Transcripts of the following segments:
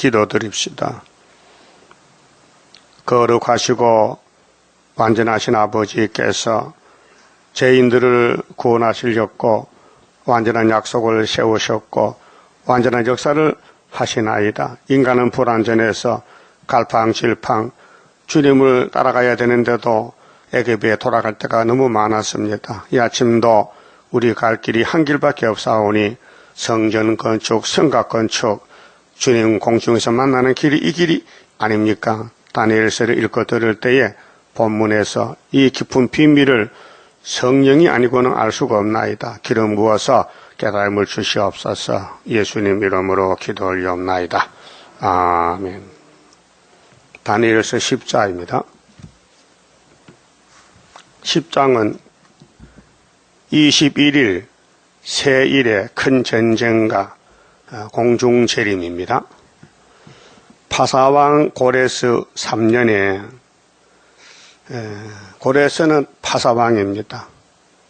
기도드립시다. 거룩하시고 완전하신 아버지께서 죄인들을 구원하시려고 완전한 약속을 세우셨고 완전한 역사를 하시나이다. 인간은 불완전해서 갈팡질팡 주님을 따라가야 되는데도 애굽에 돌아갈 때가 너무 많았습니다. 이 아침도 우리 갈 길이 한 길밖에 없사오니 성전 건축, 성곽 건축, 주님 공중에서 만나는 길이 이 길이 아닙니까? 다니엘서를 읽고 들을 때에 본문에서 이 깊은 비밀을 성령이 아니고는 알 수가 없나이다. 기름 부어서 깨달음을 주시옵소서. 예수님 이름으로 기도 올리옵나이다. 아멘. 다니엘서 10장입니다. 10장은 21일 세일의 큰 전쟁과 공중재림입니다. 파사왕 고레스 3년에 고레스는 파사왕입니다.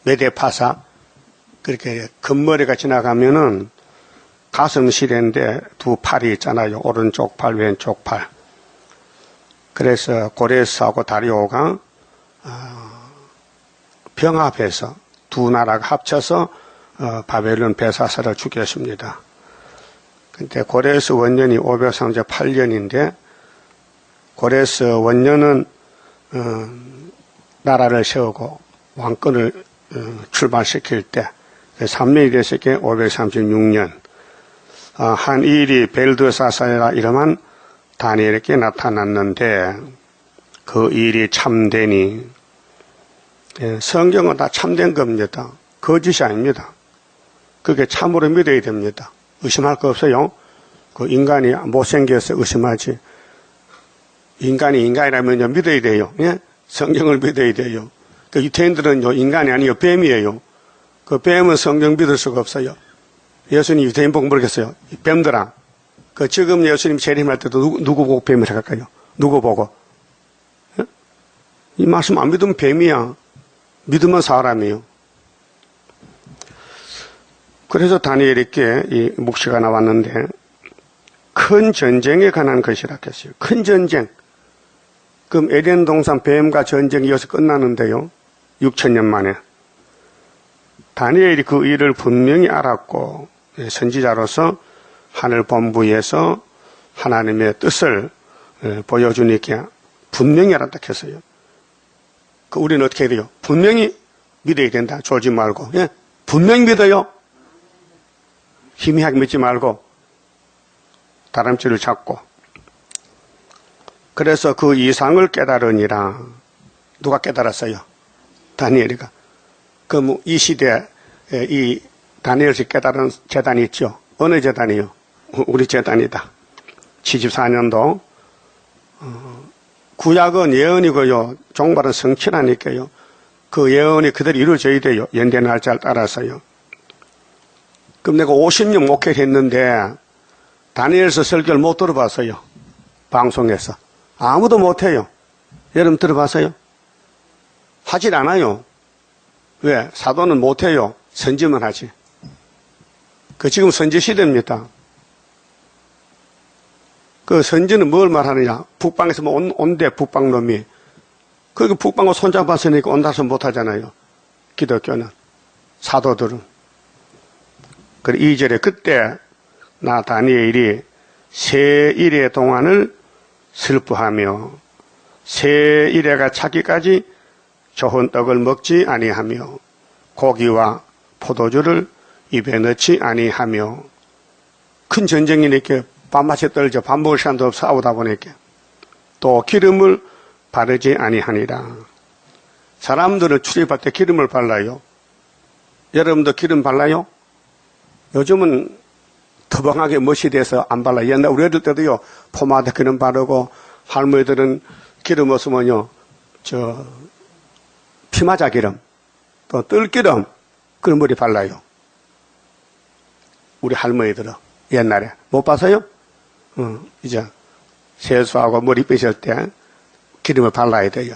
메데파사 그렇게 금머리가 지나가면은 가슴 시래인데 두 팔이 있잖아요. 오른쪽 팔, 왼쪽 팔. 그래서 고레스하고 다리오가 병합해서 두 나라가 합쳐서 바벨론 베사사를 죽였습니다. 근데 고레스 원년이 538년인데 고레스 원년은 나라를 세우고 왕권을 출발시킬 때 3년이 됐을 때 536년 한 일이 벨드사사라 이름한 다니엘에게 나타났는데 그 일이 참되니 성경은 다 참된 겁니다. 거짓이 아닙니다. 그게 참으로 믿어야 됩니다. 의심할 거 없어요. 그 인간이 못생겨서 의심하지. 인간이 인간이라면 믿어야 돼요. 예? 성경을 믿어야 돼요. 그 유태인들은 인간이 아니에요. 뱀이에요. 그 뱀은 성경 믿을 수가 없어요. 예수님 유태인 보고 모르겠어요. 뱀들아. 그 지금 예수님 재림할 때도 누구 보고 뱀이라고 할까요? 누구 보고? 예? 이 말씀 안 믿으면 뱀이야. 믿으면 사람이에요. 그래서 다니엘에게 이 묵시가 나왔는데 큰 전쟁에 관한 것이라 했어요. 큰 전쟁. 그럼 에덴 동산 뱀과 전쟁이 이어서 끝나는데요. 6천년 만에. 다니엘이 그 일을 분명히 알았고 선지자로서 하늘 본부에서 하나님의 뜻을 보여주니까 분명히 알았다 했어요. 그 우리는 어떻게 해야 돼요? 분명히 믿어야 된다. 졸지 말고. 예? 분명히 믿어요. 희미하게 믿지 말고 다람쥐를 잡고. 그래서 그 이상을 깨달으니라. 누가 깨달았어요? 다니엘이가. 그럼 이 시대에 이 다니엘이 깨달은 재단이 있죠. 어느 재단이요? 우리 재단이다. 74년도 구약은 예언이고요. 종말은 성취라니까요. 그 예언이 그대로 이루어져야 돼요. 연대 날짜를 따라서요. 그럼 내가 50년 목회를 했는데 다니엘서 설교를 못 들어봤어요. 방송에서. 아무도 못해요. 여러분 들어봤어요? 하질 않아요. 왜? 사도는 못해요. 선지만 하지. 그 지금 선지 시대입니다. 그 선지는 뭘 말하느냐? 북방에서 뭐 온대 북방놈이. 그 북방을 손잡았으니까 온다서 못하잖아요. 기독교는. 사도들은. 그래 2절에 그때 나 다니엘이 세일의 동안을 슬퍼하며 세일에가 차기까지 좋은 떡을 먹지 아니하며 고기와 포도주를 입에 넣지 아니하며 큰 전쟁이니까 밥맛이 떨죠. 밥 먹을 시간도 없어 싸우다 보니까 또 기름을 바르지 아니하니라. 사람들은 출입할 때 기름을 발라요. 여러분도 기름 발라요? 요즘은 더벙하게 멋이 돼서 안 발라요. 옛날 우리 어릴 때도요 포마드 기름 바르고 할머니들은 기름 없으면요 피마자 기름 또 뜰기름 그런 머리 발라요. 우리 할머니들은 옛날에 못 봤어요? 이제 세수하고 머리 빗을 때 기름을 발라야 돼요.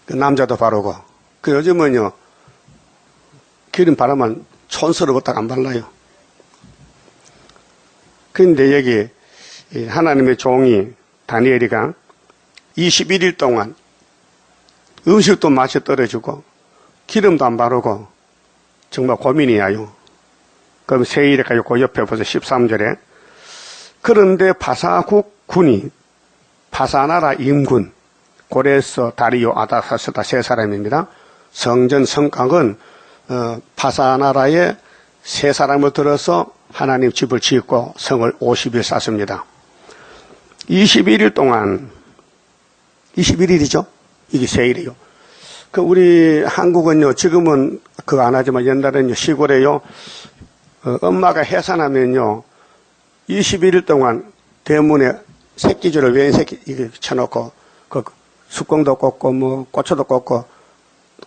그 남자도 바르고. 그 요즘은요 기름 바르면 촌스러웠다가 안 발라요. 그런데 여기 하나님의 종이 다니엘이가 21일 동안 음식도 맛이 떨어지고 기름도 안 바르고 정말 고민이야요. 그럼 세일에 가지고 그 옆에 보세요. 13절에. 그런데 바사국 군이 바사나라 임군 고레스 다리오 아다사스다 세 사람입니다. 성전 성곽은 바사나라의 세 사람을 들어서 하나님 집을 짓고 성을 50일 쌓습니다. 21일 동안 21일이죠. 이게 세일이요. 그 우리 한국은요 지금은 그거 안 하지만 옛날에는요 시골에요 엄마가 해산하면요 21일 동안 대문에 새끼줄을 웬 새끼 이게 쳐놓고 그 숯공도 꽂고 뭐 고추도 꽂고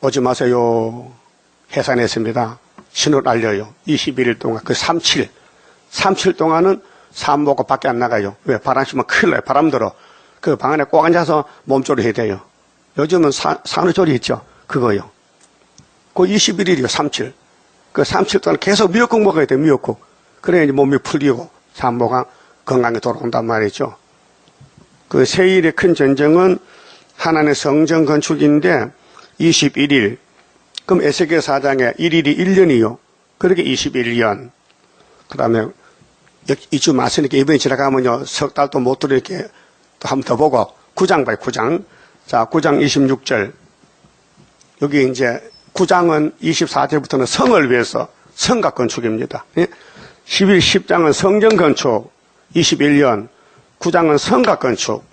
오지 마세요 해산했습니다. 신호를 알려요. 21일 동안 그 37 동안은 삶 먹고 밖에 안 나가요. 왜? 바람 쐬면 큰일 나요. 바람 들어. 그 방 안에 꼭 앉아서 몸조리 해야 돼요. 요즘은 산후조리 있죠. 그거요. 그 21일이요. 37. 그 37 동안 계속 미역국 먹어야 돼요. 미역국. 그래야 이제 몸이 풀리고 산모가 건강에 돌아온단 말이죠. 그 세일의 큰 전쟁은 하나님의 성전 건축인데 21일. 그럼 에스겔 4장에 1일이 1년이요. 그렇게 21년. 그 다음에 이주 마시니까 이번에 지나가면요. 석 달도 못 들어 이렇게 또 한 번 더 보고 9장 봐요. 9장. 자, 9장 26절. 여기 이제 9장은 24절부터는 성을 위해서 성곽 건축입니다. 10장은 성전 건축 21년. 9장은 성곽 건축.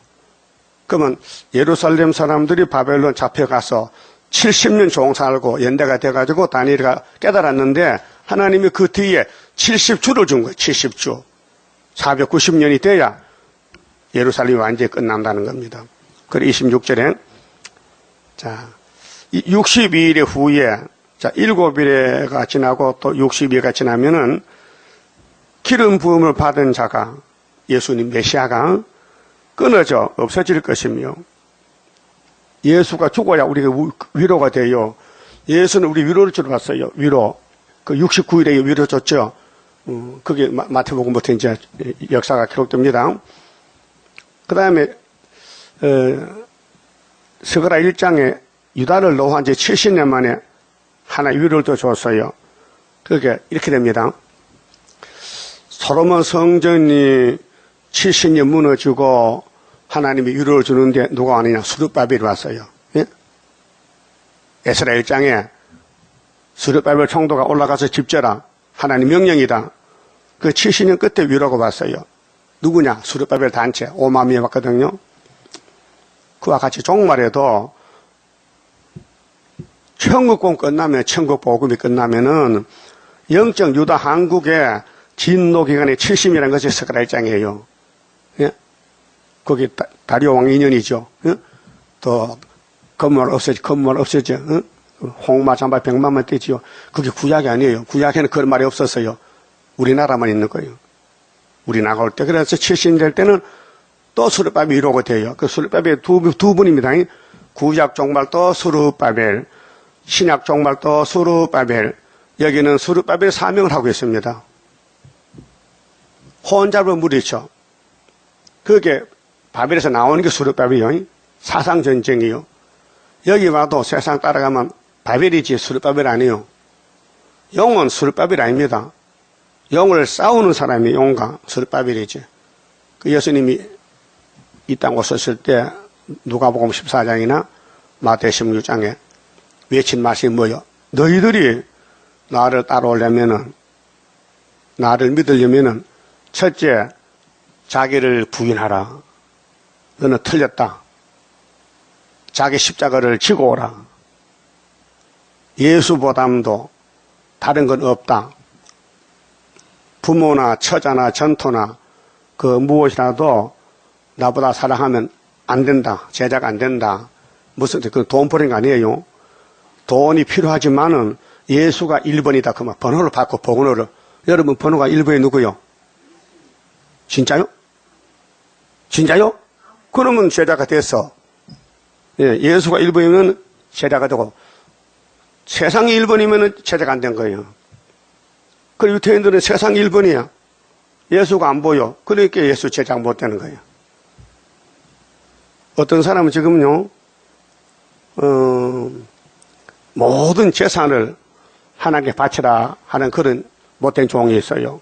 그러면 예루살렘 사람들이 바벨론 잡혀가서 70년 종살고 연대가 돼가지고 다니엘이가 깨달았는데 하나님이 그 뒤에 70주를 준 거예요. 70주. 490년이 돼야 예루살렘이 완전히 끝난다는 겁니다. 그리고 26절에 자 62일 후에 자 7일가 지나고 또 60일가 지나면은 기름 부음을 받은 자가 예수님 메시아가 끊어져 없어질 것이며 예수가 죽어야 우리가 위로가 돼요. 예수는 우리 위로를 주러 왔어요. 위로. 그 69일에 위로 줬죠. 그게 마태복음부터 이제 역사가 기록됩니다. 그 다음에, 스가랴 1장에 유다를 노한 지 70년 만에 하나 위로를 또 줬어요. 그게 이렇게 됩니다. 솔로몬 성전이 70년 무너지고 하나님이 위로를 주는데 누가 아니냐? 스룹바벨이 왔어요. 예? 에스라 1장에 스룹바벨 총독가 올라가서 집 져라. 하나님 명령이다. 그 70년 끝에 위로가 왔어요. 누구냐? 스룹바벨 단체 5만명이 왔거든요. 그와 같이 종말에도 천국권 끝나면 천국 복음이 끝나면은 영적 유다 한국의 진노 기간이 70이라는 것이 스가랴 1장이에요. 예? 거기 다리오 왕 2년이죠. 예? 또 건물 없어져. 예? 홍마 잠바 100만만 떼지요. 그게 구약이 아니에요. 구약에는 그런 말이 없었어요. 우리나라만 있는 거예요. 우리 나갈 때. 그래서 70년 될 때는 또 스룹바벨이 이루어가 돼요. 그 스룹바벨 두 분입니다. 구약 종말 또 스룹바벨, 신약 종말 또 스룹바벨. 여기는 스룹바벨 사명을 하고 있습니다. 혼잡을 무리쳐. 그게 바벨에서 나오는 게 스룹바벨이요. 사상전쟁이요. 여기 와도 세상 따라가면 바벨이지 스룹바벨 아니에요. 영은 스룹바벨 아닙니다. 영을 싸우는 사람이 영과 스룹바벨이지. 그 예수님이 이 땅 오셨을 때 누가복음 14장이나 마태 16장에 외친 말씀이 뭐요? 너희들이 나를 따라오려면은 나를 믿으려면은 첫째 자기를 부인하라. 너는 틀렸다. 자기 십자가를 지고 오라. 예수보담도 다른 건 없다. 부모나 처자나 전토나 그 무엇이라도 나보다 사랑하면 안 된다. 제자가 안 된다. 무슨 그 돈 버린 거 아니에요. 돈이 필요하지만은 예수가 1번이다. 그러면 번호를 받고 번호를. 여러분 번호가 1번이 누구요? 진짜요? 진짜요? 그러면 제자가 됐어. 예, 예수가 1번이면 제자가 되고 세상이 1번이면 제자가 안 된 거예요. 그 유태인들은 세상이 1번이야. 예수가 안 보여. 그러니까 예수 제자가 못 되는 거예요. 어떤 사람은 지금요, 모든 재산을 하나님께 바치라 하는 그런 못된 종이 있어요.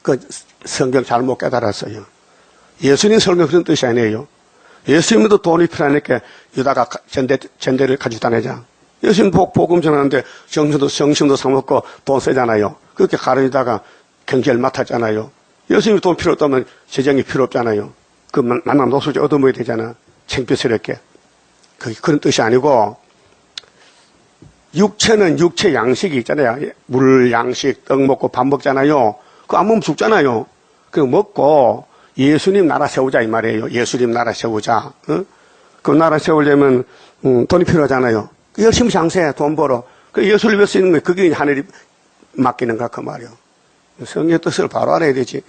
그 성경 잘못 깨달았어요. 예수님 설명 그런 뜻이 아니에요. 예수님도 돈이 필요하니까 유다가 전대를 가지고 다니자. 예수님 복음 전하는데 정신도 사먹고 돈 쓰잖아요. 그렇게 가르치다가 경제를 맡았잖아요. 예수님이 돈 필요 없다면 재정이 필요 없잖아요. 그 만남 노숙자 얻어먹어야 되잖아. 창피스럽게. 그런 뜻이 아니고, 육체는 육체 양식이 있잖아요. 물 양식, 떡 먹고 밥 먹잖아요. 그거 안 먹으면 죽잖아요. 그거 먹고 예수님 나라 세우자 이 말이에요. 예수님 나라 세우자. 그 나라 세우려면 돈이 필요하잖아요. 열심히 장사해, 돈 벌어. 그 예수를 위해서 있는 거예요. 그게 하늘이 맡기는가 그 말이에요. 성경의 뜻을 바로 알아야 되지.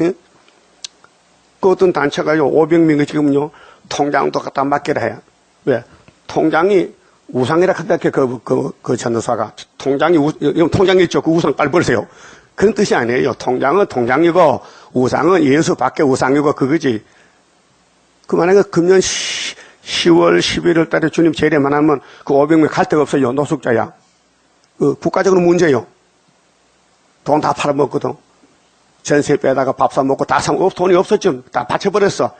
그 어떤 단체가요, 500명이 지금요, 통장도 갖다 맡기라 해요. 왜? 통장이 우상이라 생각해, 그 전도사가. 통장이 있죠. 그 우상 빨리 버리세요. 그런 뜻이 아니에요. 통장은 통장이고, 우상은 예수 밖에 우상이고, 그거지. 그 만약에 금년 10월, 11월 달에 주님 재림만 하면 그 500명 갈 데가 없어요. 노숙자야. 국가적으로 문제요. 돈 다 팔아먹거든. 전세 빼다가 밥 사 먹고 다 돈이 없었죠. 다 바쳐버렸어.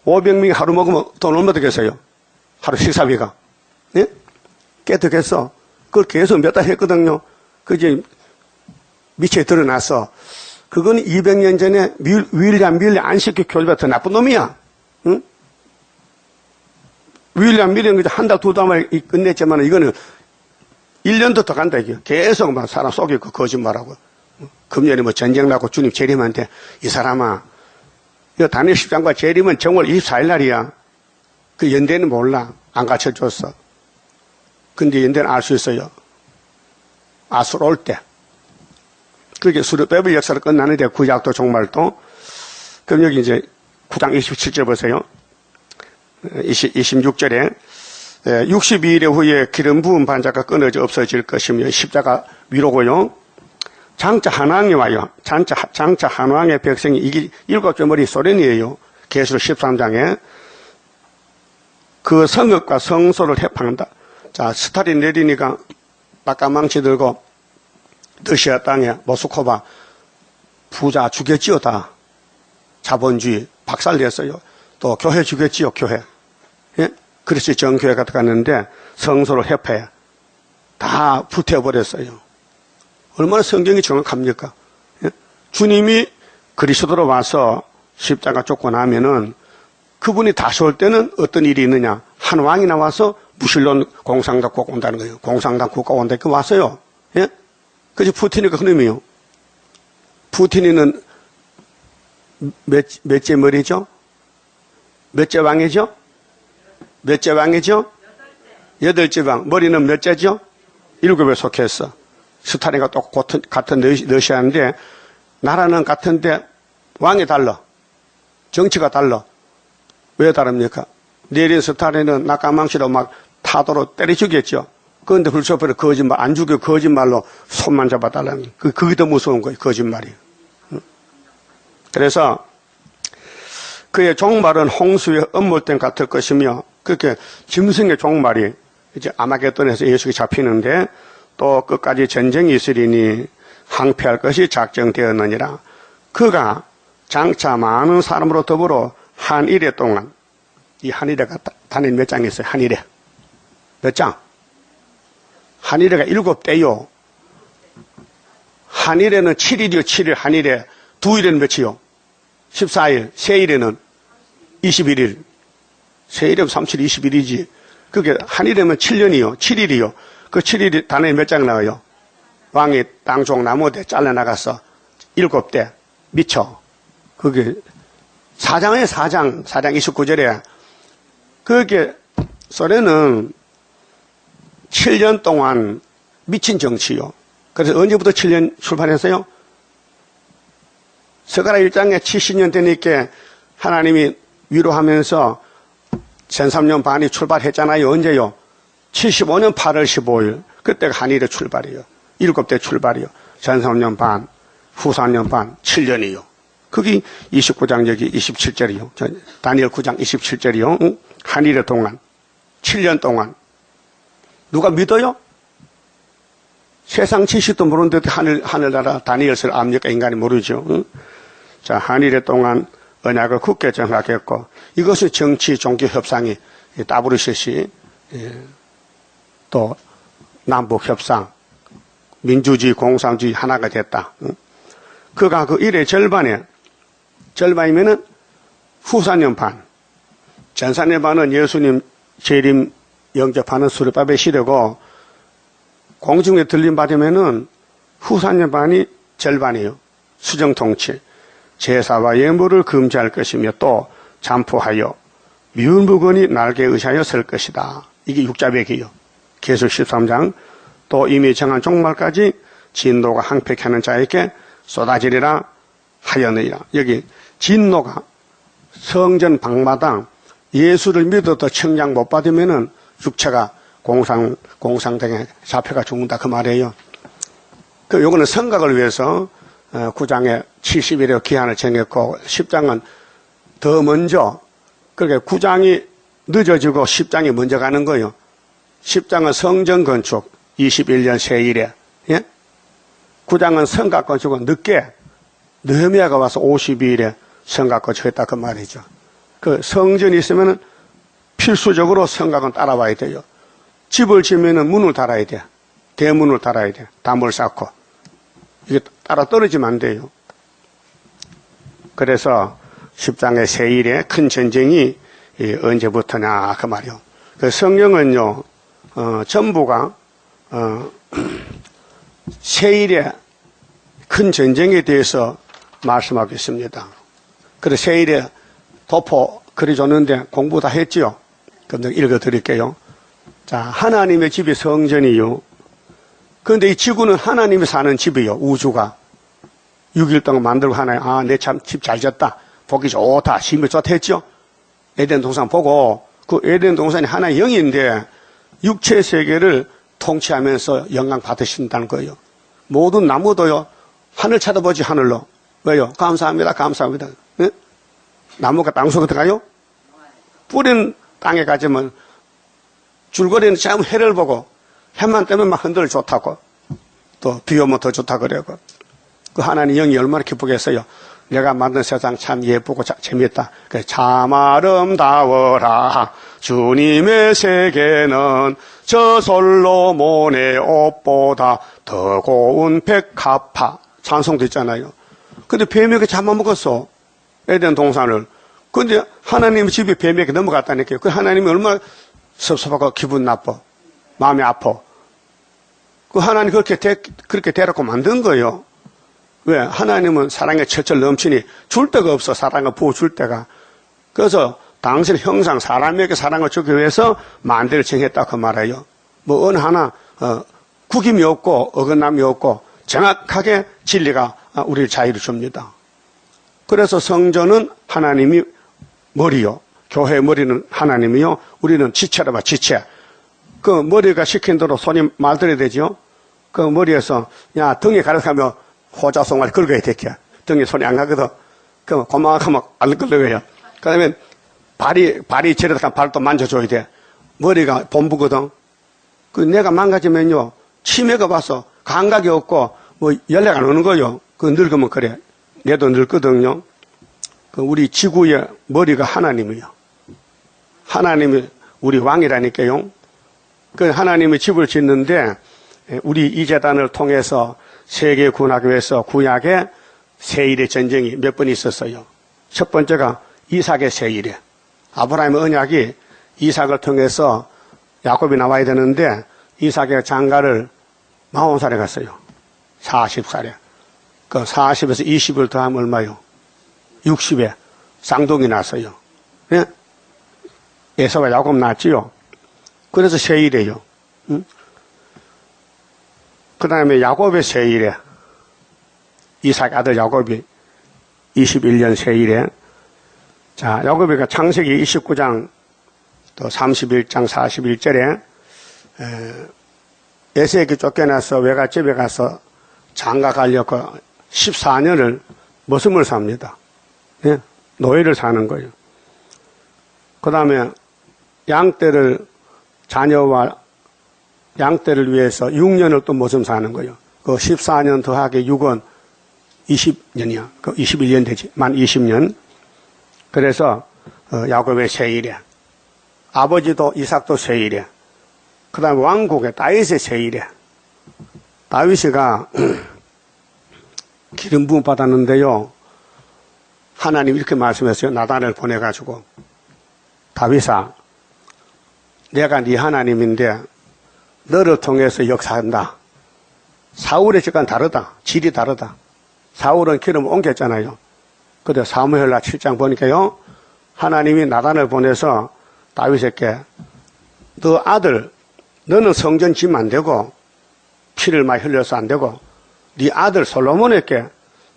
500명이 하루 먹으면 돈 얼마 되겠어요? 하루 식사비가. 예? 꽤 되겠어. 그걸 계속 몇 달 했거든요. 그게 밑에 드러났어. 그건 200년 전에 윌리엄 밀리 안식교 교주가 더 나쁜 놈이야. 응? 윌리엄 밀리는 한 달, 두 달만 끝냈지만 이거는 1년도 더 간다, 이게. 계속 막 사람 속이고 거짓말하고. 금년에 뭐 전쟁 나고 주님 재림한테 이 사람아, 이거 다니엘 10장과 재림은 정월 24일 날이야. 그 연대는 몰라. 안 가르쳐줬어. 근데 연대는 알 수 있어요. 아수르 올 때. 그게 수르베벨 역사를 끝나는데 구약도 종말도. 그럼 여기 이제 9장 27절 보세요. 26절에 62일 후에 기름 부은 반자가 끊어져 없어질 것이며 십자가 위로고요. 장차 한왕이 와요. 장차 한왕의 백성이 이게 7개 머리 소련이에요. 계시록 13장에 그 성읍과 성소를 해방한다. 자, 스탈린 내리니까 빡가망치 들고 러시아 땅에 모스크바 부자 죽였지요. 다 자본주의 박살냈어요. 또 교회 죽였지요. 교회. 예? 그리스도 정교회가 갔는데 성소를 해패 다 불태워버렸어요. 얼마나 성경이 정확합니까? 예? 주님이 그리스도로 와서 십자가 쫓고 나면은 그분이 다시 올 때는 어떤 일이 있느냐? 한 왕이 나와서 무신론 공산당 국가 온다는 거예요. 공산당 국가 온다 이렇게 왔어요. 예? 그래서 푸틴이가 그놈이요. 푸틴이는 몇째 머리죠? 몇째 왕이죠? 몇째 왕이죠? 8째 왕. 머리는 몇째죠? 7에 속했어. 스탈린과 같은 러시아인데 나라는 같은데 왕이 달라. 정치가 달라. 왜 다릅니까? 내린 스탈린은 낙가망치로 막 타도로 때려 죽였죠. 그런데 훌쇼프를 거짓말, 안 죽여 거짓말로 손만 잡아달라는 그게 더 무서운 거예요. 거짓말이. 그래서 그의 종말은 홍수의 음몰댐 같을 것이며 그렇게 짐승의 종말이 이제 아마겟돈에서 예수가 잡히는데 또 끝까지 전쟁이 있으리니 항폐할 것이 작정되었느니라. 그가 장차 많은 사람으로 더불어 한 일해 동안 이 한 일해가 단일 몇 장 있어요? 한 일해. 몇 장? 한 일해가 7대요. 한 일해는 7일이요. 7일 한 일해. 두 일에는 몇이요? 14일. 세 일에는 21일. 세 일이면 37, 21이지. 그게 한 일이면 7년이요. 7일이요. 그 7일이 단어에 몇 장 나와요? 왕이 땅종 나무대 잘라나가서 7대 미쳐. 그게 4장에 4장 29절에 그게 소련은 7년 동안 미친 정치요. 그래서 언제부터 7년 출발했어요? 스가랴 1장에 70년 되니까 하나님이 위로하면서 13년 반이 출발했잖아요. 언제요? 75년 8월 15일. 그때가 한일의 출발이에요. 7대 출발이요. 13년 반, 후 4년 반, 7년이요. 거기 29장 여기 27절이요. 다니엘 9장 27절이요. 한일의 동안 7년 동안 누가 믿어요? 세상 지식도 모르는데 하늘나라 다니엘서를 압니까? 인간이 모르죠. 자, 한일의 동안 언약을 굳게 정하겠고 이것이 정치 종교 협상이 WCC 또 남북 협상 민주주의 공산주의 하나가 됐다. 그가 그 일의 절반이면은 후사년 반, 전사년 반은 예수님 재림 영접하는 수르바벨 시대고 공중에 들림 받으면은 후사년 반이 절반이에요. 수정통치, 제사와 예물을 금지할 것이며 또 잠포하여 미운 물건이 날개에 의하여 설 것이다. 이게 육자백이에요. 계속 13장 또 이미 정한 종말까지 진노가 항폐케 하는 자에게 쏟아지리라 하였느니라. 여기 진노가 성전 방마당 예수를 믿어도 청량 못 받으면은 육체가 공상등에 잡혀가 죽는다 그 말이에요. 요거는 성각을 위해서 9장에 70일의 기한을 정했고 10장은 더 먼저 그러니까 9장이 늦어지고 10장이 먼저 가는 거예요. 10장은 성전 건축 21년 세일에, 예? 9장은 성각 건축은 늦게 느헤미야가 와서 52일에 성각 건축했다 그 말이죠. 그 성전이 있으면은 필수적으로 성각은 따라와야 돼요. 집을 지으면은 문을 달아야 돼. 대문을 달아야 돼. 담을 쌓고. 이게 따라 떨어지면 안 돼요. 그래서 10장의 세일에 큰 전쟁이 언제부터냐 그 말이요. 그 성경은요, 전부가 세일에 큰 전쟁에 대해서 말씀하고 있습니다. 그래서 세일에 도포 그려줬는데 공부 다 했지요. 그럼 제가 읽어드릴게요. 자, 하나님의 집이 성전이요. 그런데 이 지구는 하나님이 사는 집이요. 우주가 6일 동안 만들고 하나님, 내 참 집 잘 졌다. 보기 좋다. 힘이 좋다 했죠. 에덴 동산 보고 그 에덴 동산이 하나의 영인데 육체 세계를 통치하면서 영광 받으신다는 거예요. 모든 나무도요. 하늘 쳐다보지 하늘로. 왜요? 감사합니다. 감사합니다. 네? 나무가 땅속에 들어가요? 뿌린 땅에 가지면 줄거리는 전부 해를 보고 해만 뜨면 막 흔들 좋다고 또 비 오면 더 좋다 그래고 그 하나님 영이 얼마나 기쁘겠어요. 내가 만든 세상 참 예쁘고 재밌다. 참 아름다워라. 주님의 세계는 저 솔로몬의 옷보다 더 고운 백합화. 찬송도 있잖아요. 근데 뱀에게 잡아먹었어. 에덴 동산을. 근데 하나님 집이 뱀에게 넘어갔다니까요. 그 하나님이 얼마나 섭섭하고 기분 나빠. 마음이 아파. 그 하나님 그렇게 대놓고 만든 거예요. 왜? 하나님은 사랑에 철철 넘치니 줄 데가 없어. 사랑을 부어줄 데가. 그래서 당신 형상 사람에게 사랑을 주기 위해서 만대를 정했다 그 말이에요. 뭐 어느 하나 구김이 없고 어긋남이 없고 정확하게 진리가 우리를 자유를 줍니다. 그래서 성전은 하나님이 머리요. 교회의 머리는 하나님이요. 우리는 지체라 봐 지체. 그 머리가 시킨 대로 손이 말들어야 되죠. 그 머리에서 야 등에 가득하면 호자송아리 긁어야 되게. 등에 손이 안 가거든. 그럼 고마워하면 안 긁어요. 그 다음에 발이 저러다가 발도 만져줘야 돼. 머리가 본부거든. 그 내가 망가지면요. 치매가 와서 감각이 없고 뭐 연락 안 오는 거요. 그 늙으면 그래. 내도 늙거든요. 그 우리 지구의 머리가 하나님이요. 하나님이 우리 왕이라니까요. 그 하나님이 집을 짓는데 우리 이재단을 통해서 세계 군학교에서 구약에 세일의 전쟁이 몇 번 있었어요. 첫 번째가 이삭의 세일에. 아브라함의 언약이 이삭을 통해서 야곱이 나와야 되는데 이삭의 장가를 40살에 갔어요. 40살에. 그 40에서 20을 더하면 얼마요? 60에 쌍둥이 났어요. 예? 에서와 야곱 낳았지요. 그래서 세일이에요. 응? 그 다음에 야곱의 세일에 이삭 아들 야곱이 21년 세일에 자 야곱이가 창세기 29장 또 31장 41절에 에서에게 쫓겨나서 외갓집에 가서 장가 가려고 14년을 머슴을 삽니다. 예? 노예를 사는 거예요. 그 다음에 자녀와 양떼를 위해서 6년을 또 모섬 사는 거예요. 그 14년 더하기 6은 20년이야. 그 21년 되지. 만 20년. 그래서 야곱의 세일이야. 아버지도 이삭도 세일이야. 그 다음에 왕국의 다윗의 세일이야. 다윗이가 기름 부음 받았는데요. 하나님 이렇게 말씀했어요. 나단을 보내가지고 다윗아, 내가 네 하나님인데 너를 통해서 역사한다. 사울의 집과는 다르다. 질이 다르다. 사울은 기름을 옮겼잖아요. 근데 사무엘하 7장 보니까요. 하나님이 나단을 보내서 다윗에게 너 아들, 너는 성전 지면 안 되고 피를 많이 흘려서 안 되고 네 아들 솔로몬에게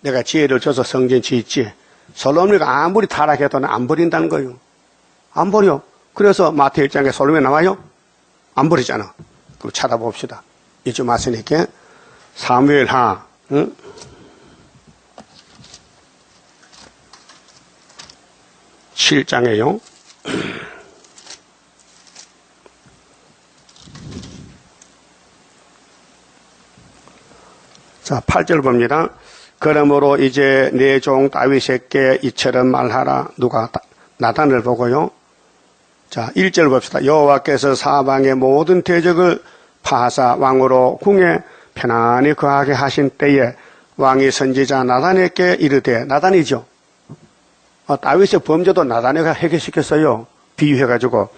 내가 지혜를 줘서 성전 짓지. 솔로몬이가 아무리 타락해도 안 버린다는 거예요. 안 버려. 그래서 마태복음 1장에 솔로몬이 나와요? 안 버리잖아. 그럼 찾아봅시다. 잊지 마시니까 사무엘하 7장에요. 자, 8절 봅니다. 그러므로 이제 내 종 다윗에게 이처럼 말하라. 누가? 나단을 보고요. 자, 1절 봅시다. 여호와께서 사방의 모든 대적을 파하사 왕으로 궁에 편안히 거하게 하신 때에 왕이 선지자 나단에게 이르되, 나단이죠. 다윗의 범죄도 나단에가 해결시켰어요. 비유해가지고.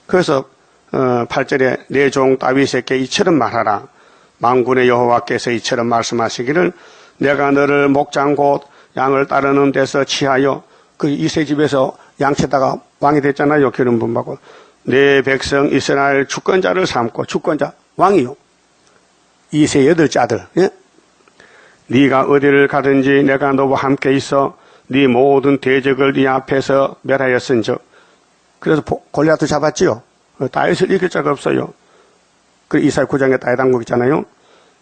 그래서 8절에 내 종 다윗에게 이처럼 말하라. 만군의 여호와께서 이처럼 말씀하시기를 내가 너를 목장 곧 양을 따르는 데서 취하여 그 이세 집에서 양치다가 왕이 됐잖아요. 기름 부음 받고 내 백성 이스라엘 주권자를 삼고, 주권자 왕이요. 이세 8째 아들. 예? 네가 어디를 가든지 내가 너와 함께 있어 네 모든 대적을 네 앞에서 멸하였은즉. 그래서 골리앗을 잡았지요. 다윗을 이길 자가 없어요. 그 이사야 9장에 다윗 왕국 있잖아요.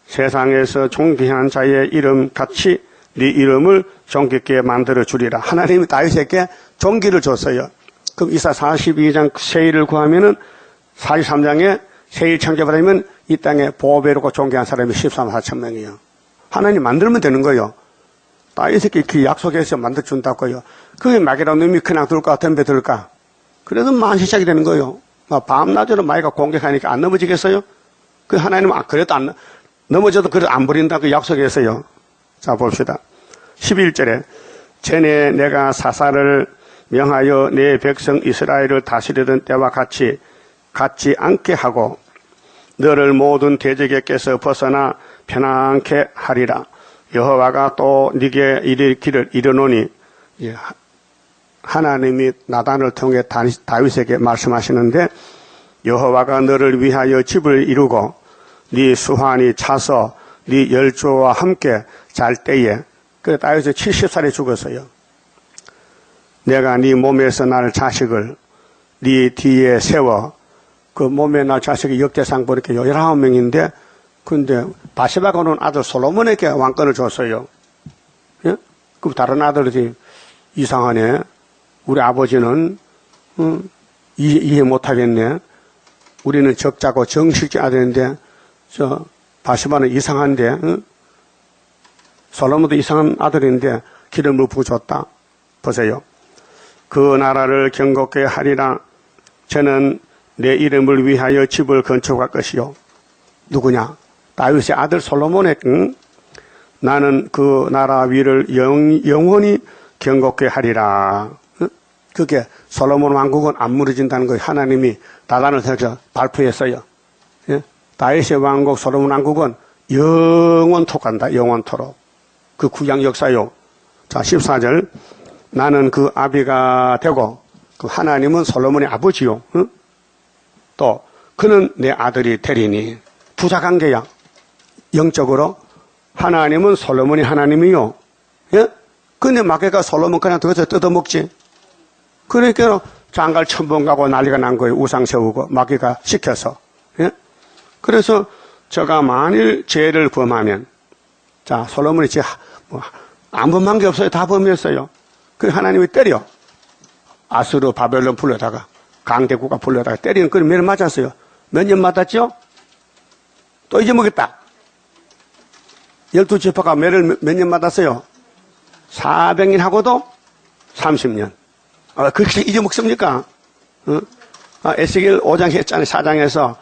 세상에서 존귀한 자의 이름 같이 네 이름을 존귀케 만들어 주리라. 하나님이 다윗에게 존귀를 줬어요. 그럼 이사야 42장 세일을 구하면은 43장에 세일 창조받으면 이 땅에 보배롭고 존귀한 사람이 13만 4천 명이에요. 하나님 만들면 되는 거예요. 다윗에게 그 약속해서 만들어준다고요. 그게 마귀라는 놈이 그냥 들까 덤벼들까. 그래도 만시작이 되는 거예요. 밤낮으로 마귀가 공격하니까 안 넘어지겠어요? 그 하나님은 그래도 안 넘어져도 그래도 안 버린다 그 약속했어요. 자, 봅시다. 11절에 전에 내가 사사를 명하여 내 백성 이스라엘을 다스리던 때와 같이 않게 하고 너를 모든 대적에게서 벗어나 편안케 하리라. 여호와가 또 네게 이르기를 이르노니, 하나님이 나단을 통해 다윗에게 말씀하시는데 여호와가 너를 위하여 집을 이루고 네 수환이 차서 네 열조와 함께 잘 때에, 그래 다윗이 70살에 죽었어요. 내가 네 몸에서 날 자식을 네 뒤에 세워, 그 몸에 날 자식이 역대상 보니까 19명인데 근데 바세바가 오는 아들 솔로몬에게 왕권을 줬어요. 예? 그럼 다른 아들들이 이상하네. 우리 아버지는 이해 못하겠네. 우리는 적자고 정식이 아들인데 저 바세바는 이상한데, 솔로몬도 이상한 아들인데 기름을 부어줬다. 보세요. 그 나라를 경고케 하리라. 저는 내 이름을 위하여 집을 건축할 것이요. 누구냐? 다윗의 아들 솔로몬의, 나는 그 나라 위를 영원히 경고케 하리라. 그게 솔로몬 왕국은 안 무너진다는 걸 하나님이 나단을 통해서 발표했어요. 예? 다윗의 왕국 솔로몬 왕국은 영원토록 간다. 영원토록. 그 구약 역사요. 자, 14절. 나는 그 아비가 되고 그 하나님은 솔로몬의 아버지요. 또 그는 내 아들이 되리니. 부자관계야. 영적으로 하나님은 솔로몬이 하나님이요. 예? 근데 마귀가 솔로몬 그냥 거기서 뜯어먹지. 그러니까 장갈 천번 가고 난리가 난 거예요. 우상 세우고 마귀가 시켜서. 예? 그래서 저가 만일 죄를 범하면, 자, 솔로몬이 아무 범한 게 없어요. 다 범했어요. 그 하나님이 때려. 아수르 바벨론 불러다가 강대국가 불러다가 때리는 그 매를 맞았어요. 몇 년 맞았죠? 또 잊어먹겠다. 12지파가 매를 몇 년 맞았어요? 400년 하고도 30년. 그렇게 잊어먹습니까? 에스겔 5장 했잖아요. 4장에서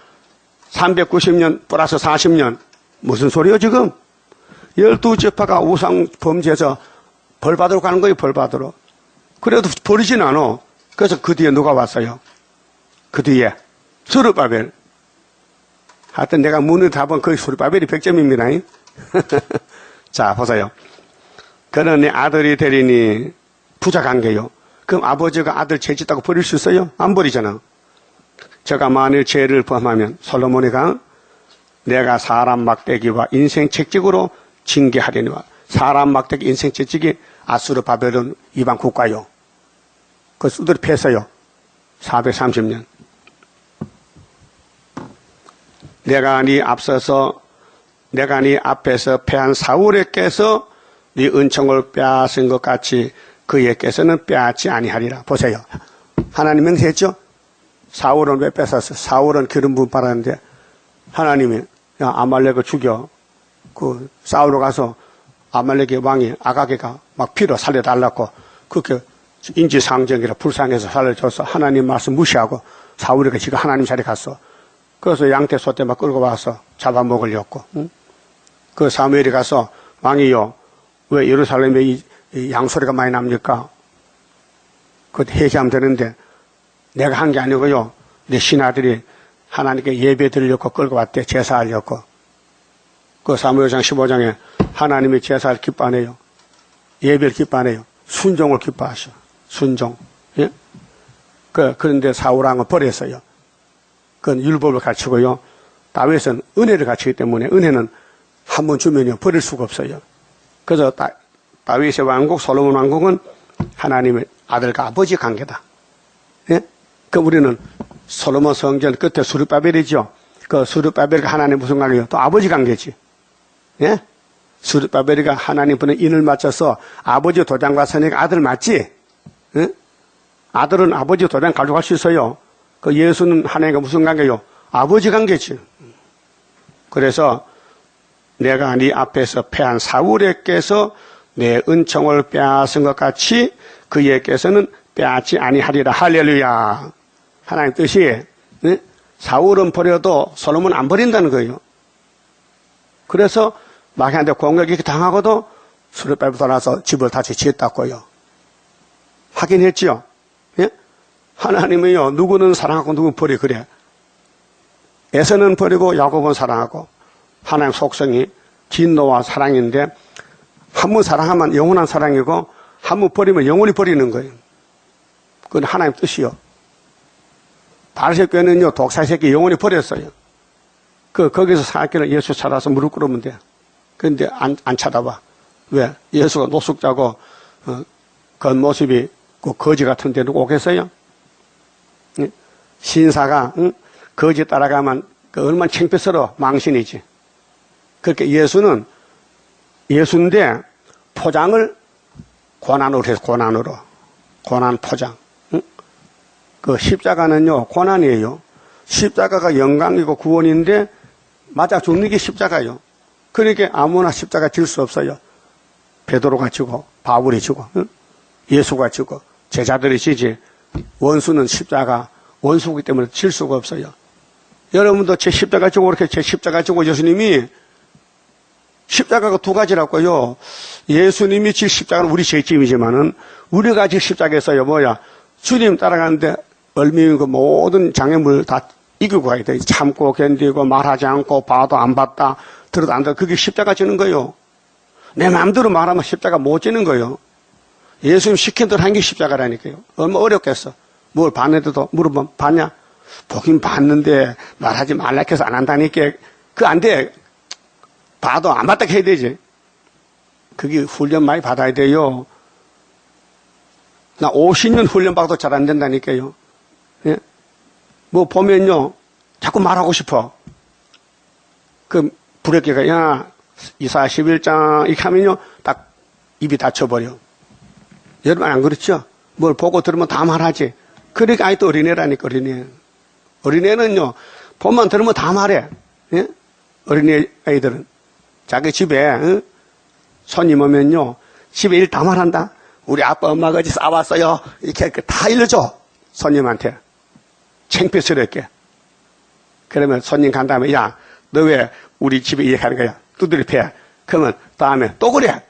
390년 플러스 40년. 무슨 소리요, 지금? 12지파가 우상 범죄에서 벌 받으러 가는 거예요, 벌 받으러. 그래도 버리진 않아. 그래서 그 뒤에 누가 왔어요? 그 뒤에 스룹바벨. 하여튼 내가 문을 닫은 그 스룹바벨이 100점입니다. 자, 보세요. 그는 내 아들이 되리니 부자 관계요. 그럼 아버지가 아들 죄짓다고 버릴 수 있어요? 안 버리잖아. 제가 만일 죄를 범하면 솔로몬이가 내가 사람 막대기와 인생 책찍으로 징계하려니와 사람 막대기 인생 책찍이 아수르 바벨론 이방 국가요. 그 수들이 패서요. 430년. 내가 네 앞에서 패한 사울에게서 네 은총을 빼앗은 것 같이 그에게서는 빼앗지 아니하리라. 보세요. 하나님 맹세했죠? 사울은 왜 뺏었어? 사울은 기름 부음 받았는데 하나님이 야 아말렉을 죽여. 그 싸우러 가서 아말렉의 왕이 아가게가 막 피로 살려달라고 그렇게 인지상정이라 불쌍해서 살려줘서 하나님 말씀 무시하고 사울이가 지가 하나님 자리에 갔어. 그래서 양떼 소떼 막 끌고 와서 잡아먹으려고. 응? 그 사무엘이 가서 왕이요 왜 예루살렘에 이 양소리가 많이 납니까? 그것 회개하면 되는데 내가 한 게 아니고요. 내 신하들이 하나님께 예배 드리려고 끌고 왔대. 제사하려고. 그 사무엘상 15장에 하나님이 제사를 기뻐하네요. 예배를 기뻐하네요. 순종을 기뻐하셔. 순종. 예? 그런데 사울왕은 버렸어요. 그건 율법을 가르치고요. 다윗은 은혜를 가르치기 때문에 은혜는 한 번 주면요. 버릴 수가 없어요. 그래서 다윗의 왕국, 솔로몬 왕국은 하나님의 아들과 아버지 관계다. 예? 그 우리는 솔로몬 성전 끝에 수르바벨이죠. 그 수르바벨과 하나님 무슨 관계예요? 또 아버지 관계지. 예? 수르바벨이가 하나님 분의 인을 맞춰서 아버지 도장과 선이가 아들 맞지? 예? 아들은 아버지 도장 가져갈 수 있어요. 그 예수는 하나님과 무슨 관계요? 아버지 관계지. 그래서 내가 네 앞에서 패한 사울에게서 내 은총을 빼앗은 것 같이 그에게서는 빼앗지 아니하리라. 할렐루야. 하나님 뜻이 네? 사울은 버려도 솔로몬은 안 버린다는 거예요. 그래서 마귀한테 공격이 당하고도 수르바벨 돌아서 집을 다시 지었다고요. 하긴 했지요. 예? 하나님은요 누구는 사랑하고 누구는 버려 그래. 에서는 버리고 야곱은 사랑하고 하나님 속성이 진노와 사랑인데 한 번 사랑하면 영원한 사랑이고 한 번 버리면 영원히 버리는 거예요. 그건 하나님 뜻이요. 바리새 교회는요 독사의 새끼 영원히 버렸어요. 거기서 사학기를 예수 찾아서 무릎 꿇으면 돼. 그런데 안 찾아봐. 왜? 예수가 노숙자고 겉모습이 그 거지 같은 데로 오겠어요? 신사가 거지 따라가면 얼마나 창피스러워. 망신이지. 그렇게 예수는 예수인데 포장을 고난으로 해서 고난으로. 고난 포장. 그 십자가는요 고난이에요. 십자가가 영광이고 구원인데 맞아 죽는 게 십자가예요. 그러니까 아무나 십자가 질 수 없어요. 베드로가 지고 바울이 지고 예수가 지고 제자들이 지지 원수는 십자가 원수이기 때문에 질 수가 없어요. 여러분도 제 십자가 지고 그렇게 제 십자가 지고 예수님이 십자가가 두 가지라고요. 예수님이 질 십자가는 우리 죄짐이지만은 우리가 질 십자가에서요 뭐야 주님 따라가는데 얼미인 그 모든 장애물 다 이기고 가야 돼. 참고 견디고 말하지 않고 봐도 안 봤다 들어도 안 들어. 그게 십자가 지는 거예요. 내 마음대로 말하면 십자가 못 지는 거예요. 예수님 시킨 대로 한 게 십자가라니까요. 얼마 어렵겠어. 뭘 봤는데도 물어보면 봤냐? 보긴 봤는데 말하지 말라 해서 안 한다니까. 그거 안 돼. 봐도 안 봤다 해야 되지. 그게 훈련 많이 받아야 돼요. 나 50년 훈련 받아도 잘 안 된다니까요. 예? 뭐 보면요 자꾸 말하고 싶어. 그 부르기가 야 이사야 11장 이렇게 하면요 딱 입이 닫혀버려. 여러분 안 그렇죠? 뭘 보고 들으면 다 말하지. 그러니까 아직도 어린애라니까, 어린애. 어린애는요, 본만 들으면 다 말해. 예? 어린애 아이들은. 자기 집에, 손님 오면요, 집에 일 다 말한다. 우리 아빠 엄마가 어디 싸왔어요. 이렇게 다 일러줘. 손님한테. 창피스럽게. 그러면 손님 간 다음에, 야, 너 왜 우리 집에 이렇게 하는 거야? 두드려 패. 그러면 다음에 또 그래.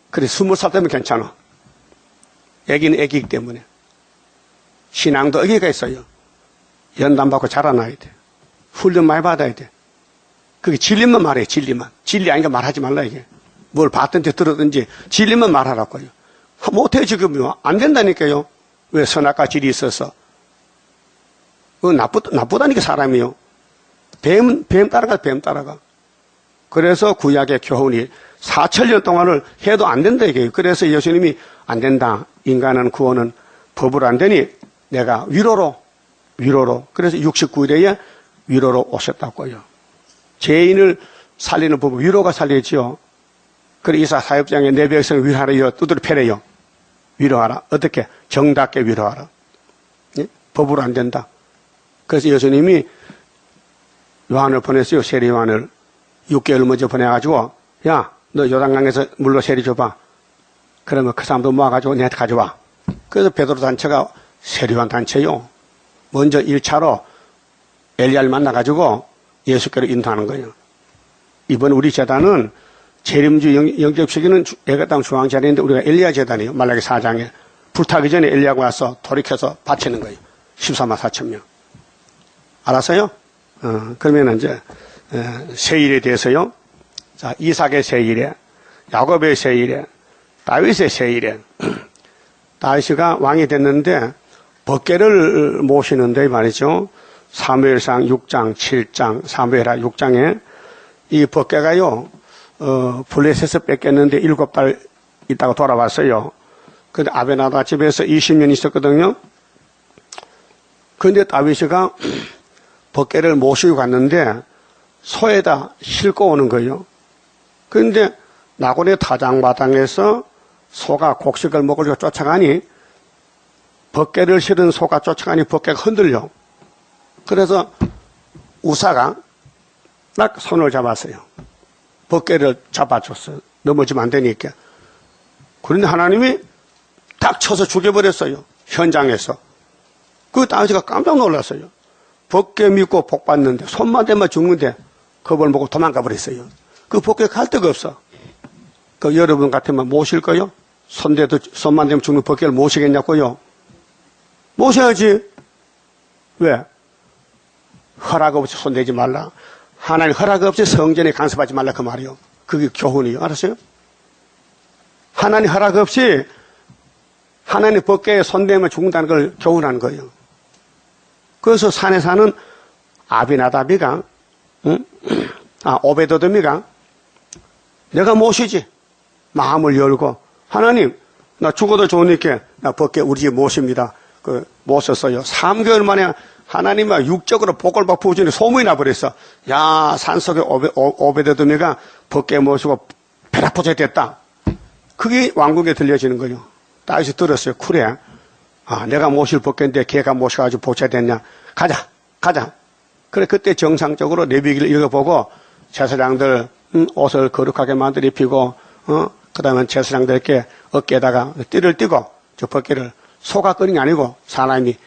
그래, 20살 되면 괜찮아. 애기는 애기이기 때문에. 신앙도 애기가 있어요. 연단 받고 자라나야 돼. 훈련 많이 받아야 돼. 그게 진리만 말해, 진리만. 진리 아니까 말하지 말라, 이게. 뭘 봤든지 들었든지 진리만 말하라고요. 못해, 지금요. 안 된다니까요. 왜 선악과 질이 있어서. 나쁘다니까, 사람이요. 뱀 따라가, 뱀 따라가. 그래서 구약의 교훈이 4,000년 동안을 해도 안 된다, 이게. 그래서 예수님이 안 된다. 인간은 구원은 법으로 안 되니 내가 위로로. 그래서 69일에 위로로 오셨다고요. 죄인을 살리는 법은 위로가 살리지요. 그래, 이사 사역장에 내 백성을 위로하라, 두드려 패래요. 위로하라. 어떻게? 정답게 위로하라. 예? 법으로 안 된다. 그래서 예수님이 요한을 보냈어요. 세례 요한을. 6개월 먼저 보내가지고, 야, 너 요단강에서 물로 세례 줘봐. 그러면 그 사람도 모아가지고 내한테 가져와. 그래서 베드로 단체가 세례 요한 단체요. 먼저 1차로 엘리야를 만나가지고 예수께로 인도하는 거예요. 이번 우리 재단은 재림주 영접시기는 애가 땅 중앙자리인데 우리가 엘리야 재단이에요. 말라기 4장에. 불타기 전에 엘리야가 와서 돌이켜서 바치는 거예요. 14만 4천 명. 알았어요? 그러면 이제 세일에 대해서요. 자, 이삭의 세일에, 야곱의 세일에, 다윗의 세일에. 다윗이가 왕이 됐는데 법궤를 모시는데 말이죠. 사무엘상 6장, 7장, 사무엘하 6장에 이 법궤가요. 블레셋에서 뺏겼는데 7달 있다가 돌아왔어요. 근데 아베나다 집에서 20년 있었거든요. 근데 다윗이가 법궤를 모시고 갔는데 소에다 싣고 오는 거예요. 그런데 나곤의 타작마당에서 소가 곡식을 먹으려고 쫓아가니 법궤를 실은 소가 쫓아가니 법궤가 흔들려. 그래서 우사가 딱 손을 잡았어요. 법궤를 잡아줬어요. 넘어지면 안 되니까. 그런데 하나님이 딱 쳐서 죽여버렸어요. 현장에서. 그 다윗이가 깜짝 놀랐어요. 법궤 믿고 복 받는데 손만 대면 죽는데 겁을 먹고 도망가 버렸어요. 그 법궤 갈 데가 없어. 그 여러분 같으면 모실 거요? 손만 대면 죽는 법궤를 모시겠냐고요? 모셔야지. 왜? 허락 없이 손대지 말라. 하나님 허락 없이 성전에 간섭하지 말라 그 말이요. 그게 교훈이요. 알았어요? 하나님 허락 없이 하나님 법궤에 손대면 죽는다는 걸 교훈하는 거예요. 그래서 산에 사는 아비나답이가, 오베도돔이가 내가 모시지. 마음을 열고 하나님 나 죽어도 좋으니까 나 법궤 우리 집 모십니다. 모셨어요. 3개월 만에 하나님과 육적으로 복을 받고 부으니 소문이 나버렸어. 야, 산속에 오베도돔이가 법궤 모시고 베라포제 됐다. 그게 왕국에 들려지는 거예요. 다윗이 들었어요. 그래. 내가 모실 법궤인데 걔가 모셔가지고 보채됐냐. 가자. 그래, 그때 정상적으로 레위기를 읽어보고 제사장들 옷을 거룩하게 만들어 입히고, 그 다음에 제사장들께 어깨에다가 띠를 띠고 저 법궤를 소가 끄는 게 아니고 사람이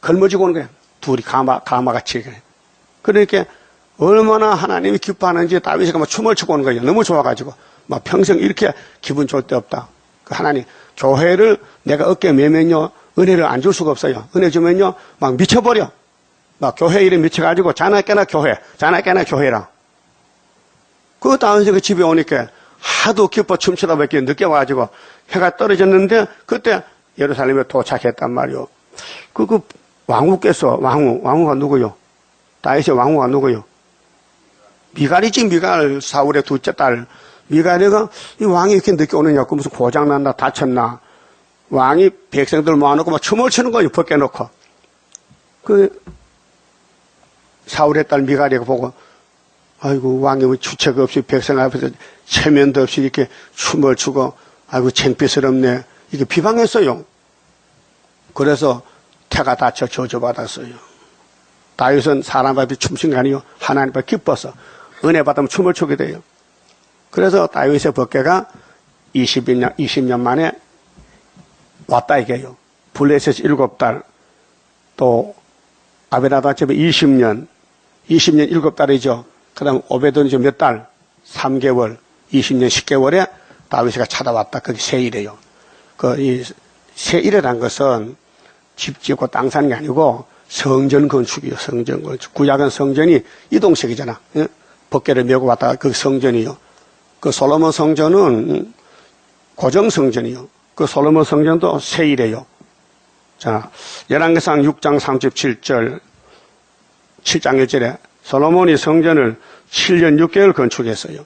걸머지고 오는 거예요. 둘이 가마같이. 그러니까 얼마나 하나님이 기뻐하는지 다윗이가 막 춤을 추고 오는 거예요. 너무 좋아가지고. 막 평생 이렇게 기분 좋을 때 없다. 하나님, 교회를 내가 어깨에 매면요, 은혜를 안 줄 수가 없어요. 은혜 주면요, 막 미쳐버려. 막 교회 일에 미쳐가지고 자나깨나 교회라. 그 다음에 그 집에 오니까 하도 기뻐 춤추다 밖에 늦게 와가지고 해가 떨어졌는데 그때 예루살렘에 도착했단 말이요. 그 왕후께서, 왕후가 누구요? 다윗의 왕후가 누구요? 미갈이지, 미갈. 사울의 둘째 딸. 미갈이가 이 왕이 이렇게 늦게 오느냐고 무슨 고장났나 다쳤나. 왕이 백성들 모아놓고 막 춤을 추는 거예요. 벗겨놓고. 사울의 딸 미갈이가 보고 아이고 왕이 왜 주책 없이 백성 앞에서 체면도 없이 이렇게 춤을 추고 아이고 창피스럽네. 이게 비방했어요. 그래서 태가 다쳐 저주받았어요. 다윗은 사람 앞에 춤춘 게 아니요 하나님 앞에 기뻐서 은혜 받으면 춤을 추게 돼요. 그래서 다윗의 법궤가 20년 만에 왔다 이게요. 블레셋 7달, 또 아베나다 집에 20년 7달이죠. 그 다음 오베드는 이제 몇 달? 3개월, 20년 10개월에 다윗이가 찾아왔다. 그게 세일이에요. 이 세일이라는 것은 집 짓고 땅 사는 게 아니고 성전 건축이요. 성전 건축. 구약은 성전이 이동식이잖아. 예? 법궤를 메고 왔다가 그 성전이요. 그 솔로몬 성전은 고정 성전이요. 그 솔로몬 성전도 세일이에요. 자, 열왕기상 6장 37절, 7장 1절에 솔로몬이 성전을 7년 6개월 건축했어요.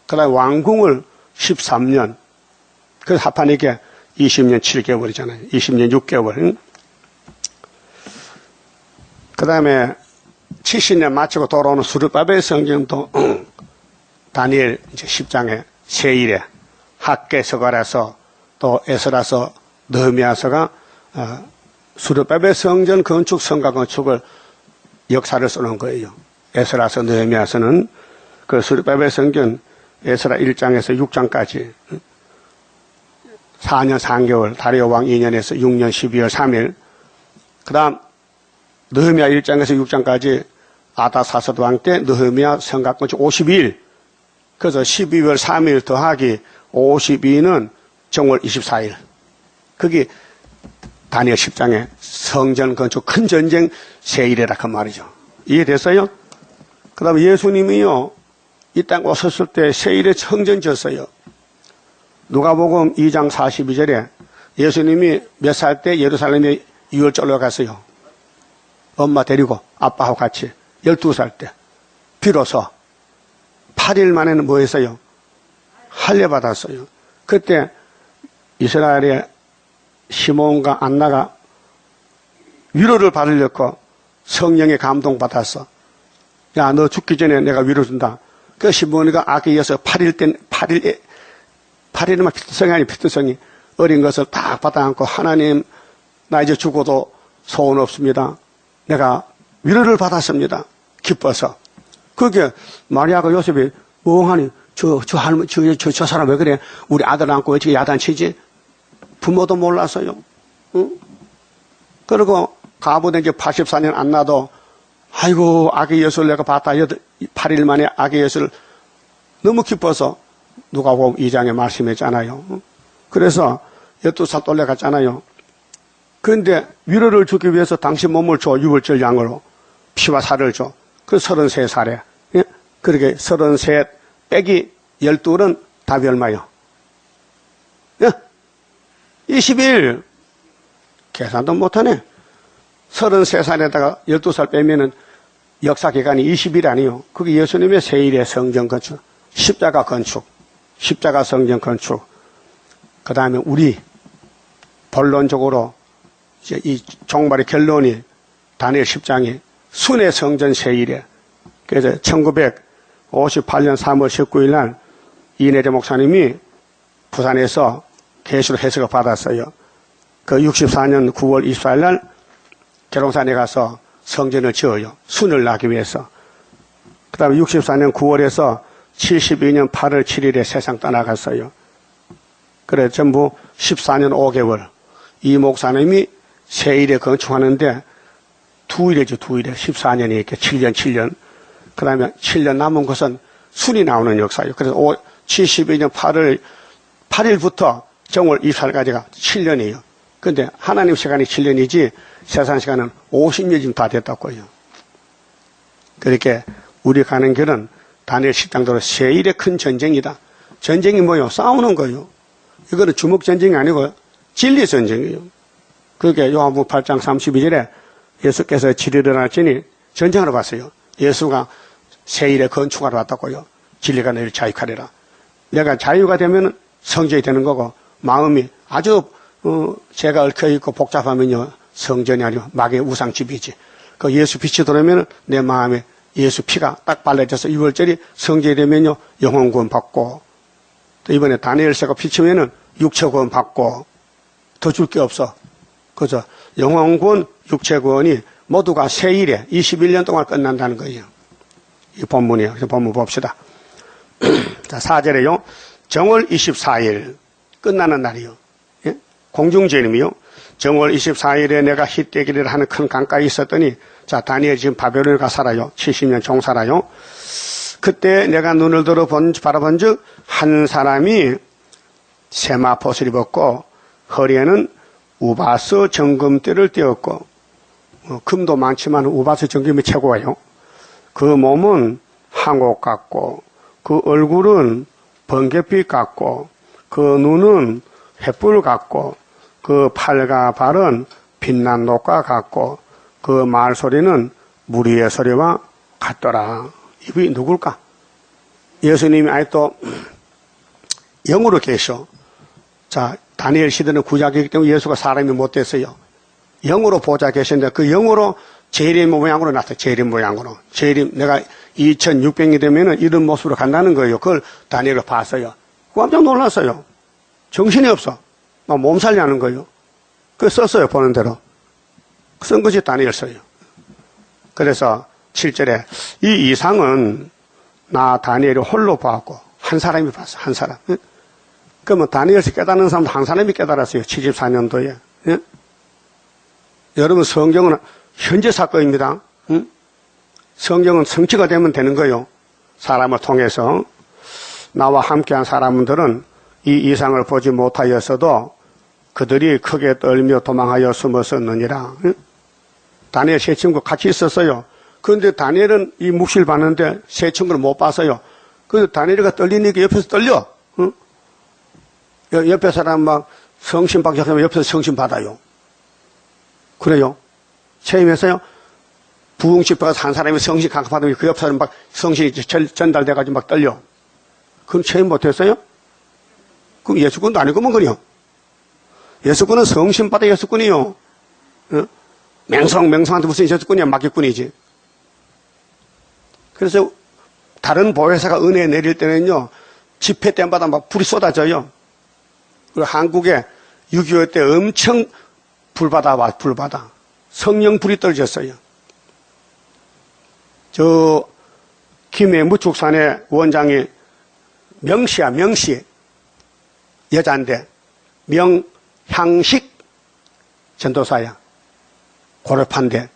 그 다음에 왕궁을 13년. 그래서 합하니까 20년 7개월이잖아요. 20년 6개월. 그 다음에 70년 마치고 돌아오는 스룹바벨 성전도 다니엘 이제 10장에 세일에 학계 서가라서 또 에스라서 느헤미야서가 스룹바벨 성전 건축 성가 건축을 역사를 써놓은 거예요. 에스라서 느헤미야서는 그 스룹바벨 성전 에스라 1장에서 6장까지 4년 3개월 다리오 왕 2년에서 6년 12월 3일 그 다음 느헤미야 1장에서 6장까지 아다사스도 왕 때 느헤미야 성곽 건축 52일 그래서 12월 3일 더하기 52는 정월 24일 그게 다니엘 10장에 성전 건축 큰 전쟁 세일이라 그 말이죠. 이해됐어요? 그 다음에 예수님이요 이 땅 오셨을 때 세일에 성전 지었어요. 누가복음 2장 42절에 예수님이 몇 살 때 예루살렘에 유월절로 갔어요. 엄마 데리고 아빠하고 같이 12살 때 비로소 8일 만에는 뭐 했어요? 할례 받았어요. 그때 이스라엘의 시몬과 안나가 위로를 받으려고 성령의 감동 받았어. 야, 너 죽기 전에 내가 위로 준다. 그 시몬이가 악에 이어서 8일에만 피트성이 아니 피트성이 어린 것을 딱 받아 안고 하나님 나 이제 죽어도 소원 없습니다. 내가 위로를 받았습니다. 기뻐서. 그게 마리아가 요셉이 멍하니 저 사람 왜 그래? 우리 아들 안고 어떻게 야단치지? 부모도 몰랐어요. 응? 그리고 가부된 지 84년 안 나도 아이고 아기 예수를 내가 봤다. 8일 만에 아기 예수를 너무 기뻐서 누가복음 2장에 말씀했잖아요. 그래서 12살 돌려갔잖아요. 그런데 위로를 주기 위해서 당신 몸을 줘. 유월절 양으로 피와 살을 줘. 그 33살에 예? 그렇게 33 빼기 12는 답이 얼마요? 예? 21 계산도 못하네. 33살에다가 12살 빼면은 역사 기간이 20일 아니요. 그게 예수님의 세일의 성전 건축, 십자가 건축, 십자가 성전 건축. 그 다음에 우리 본론적으로 이제 이 종말의 결론이 다니엘 10장이 순회 성전 세일에 그래서 1958년 3월 19일 날 이내재 목사님이 부산에서 계시로 해석을 받았어요. 그 64년 9월 24일 날 계룡산에 가서 성전을 지어요. 순을 나기 위해서. 그 다음에 64년 9월에서 72년 8월 7일에 세상 떠나갔어요. 그래 전부 14년 5개월 이 목사님이 세일에 건축하는데 2일이죠. 2일에 14년이 이렇게 7년 그 다음에 7년 남은 것은 순이 나오는 역사예요. 그래서 72년 8일부터 정월 24일까지가 7년이에요. 그런데 하나님 시간이 7년이지 세상 시간은 50년이 지금 다 됐다고요. 그렇게 우리 가는 길은 다니엘 10장대로 세일의 큰 전쟁이다. 전쟁이 뭐요? 싸우는 거예요. 이거는 주먹 전쟁이 아니고 진리 전쟁이에요. 그게 요한복음 8장 32절에 예수께서 진리를 일어났으니 전쟁하러 갔어요. 예수가 세일의 건축하러 왔다고요. 진리가 너희를 자유하리라. 내가 자유가 되면 성전이 되는 거고 마음이 아주 죄가 얽혀있고 복잡하면요 성전이 아니고 마귀의 우상집이지. 그 예수 빛이 들어오면 내 마음에 예수 피가 딱 발라져서 6월절이 성전이 되면요 영혼 구원 받고 또 이번에 다니엘서가 비치면은 육체 구원 받고 더 줄 게 없어. 그죠? 영혼군, 육체군이 모두가 세일에 21년 동안 끝난다는 거예요. 이 본문이에요. 그래서 본문 봅시다. 자, 4절에요. 정월 24일 끝나는 날이요. 예? 공중제림이요. 정월 24일에 내가 히데기를 하는 큰 강가에 있었더니, 자, 다니엘이 지금 바벨론에 가 살아요. 70년 종 살아요. 그때 내가 눈을 들어 바라본 즉, 한 사람이 세마포를 입었고, 허리에는 우바스 정금띠를 띄었고, 금도 많지만 우바스 정금이 최고예요. 그 몸은 항옥 같고, 그 얼굴은 번갯빛 같고, 그 눈은 횃불 같고, 그 팔과 발은 빛난 녹과 같고, 그 말소리는 무리의 소리와 같더라. 이분이 누굴까? 예수님이 아직도 영으로 계셔. 자, 다니엘 시대는 구약이기 때문에 예수가 사람이 못 됐어요. 영으로 보좌 계셨는데 그 영으로 재림 모양으로 나타났어요. 재림 모양으로. 재림, 내가 2600이 되면은 이런 모습으로 간다는 거예요. 그걸 다니엘이 봤어요. 깜짝 놀랐어요. 정신이 없어. 막 몸살이 나는 거예요. 그걸 썼어요. 보는 대로. 쓴 것이 다니엘 써요. 그래서 7절에 이 이상은 나 다니엘이 홀로 봤고 한 사람이 봤어. 한 사람. 그러면 다니엘서 깨닫는 사람도 한 사람이 깨달았어요. 74년도에. 예? 여러분 성경은 현재 사건입니다. 응? 성경은 성취가 되면 되는 거예요. 사람을 통해서. 나와 함께한 사람들은 이 이상을 보지 못하였어도 그들이 크게 떨며 도망하여 숨었었느니라. 응? 다니엘 세 친구 같이 있었어요. 그런데 다니엘은 이 묵시를 봤는데 세 친구를 못 봤어요. 그래서 다니엘이가 떨리니까 옆에서 떨려. 응? 옆에 사람 막 성신 받기 하면 옆에서 성신 받아요. 그래요. 체험해서요. 부흥집회 가서 한 사람이 성신 강화 받으면 그 옆 사람 막 성신이 전달돼가지고 막 떨려. 그럼 체험 못했어요? 그럼 예수꾼도 아니구먼 그요. 예수꾼은 성신 받아 예수꾼이요. 어? 맹성한테 무슨 예수꾼이야. 마귀꾼이지. 그래서 다른 보혜사가 은혜 내릴 때는요. 집회 때마다 막 불이 쏟아져요. 그리고 한국에 6.25 때 엄청 불바다. 성령 불이 떨어졌어요. 저, 김해 무축산의 원장이 명시야, 명시. 여자인데, 명향식 전도사야. 고렵한데.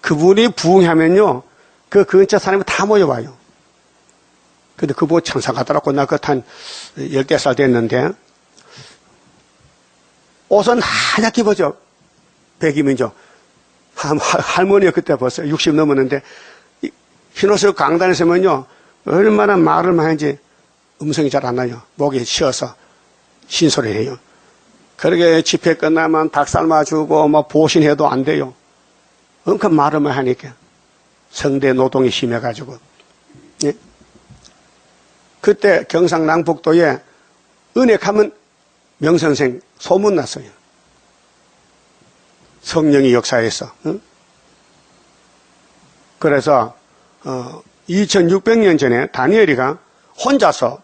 그분이 부흥하면요, 그 근처 사람이 다 모여와요. 근데 그분 천사 같더라고. 나 그것 한 10살 됐는데. 옷은 하얗게 입어죠. 백이민족. 할머니가 그때 벌써 60 넘었는데, 흰옷을 강단에 서면요, 얼마나 말을 많이 하는지 음성이 잘 안 나요. 목이 쉬어서 신소리를 해요. 그렇게 집회 끝나면 닭 삶아주고, 뭐 보신해도 안 돼요. 그러니까 말을 많이 하니까. 성대 노동이 심해가지고. 예? 그때 경상남북도에 은행하면 명선생 소문났어요. 성령이 역사해서. 응? 그래서 2600년 전에 다니엘이가 혼자서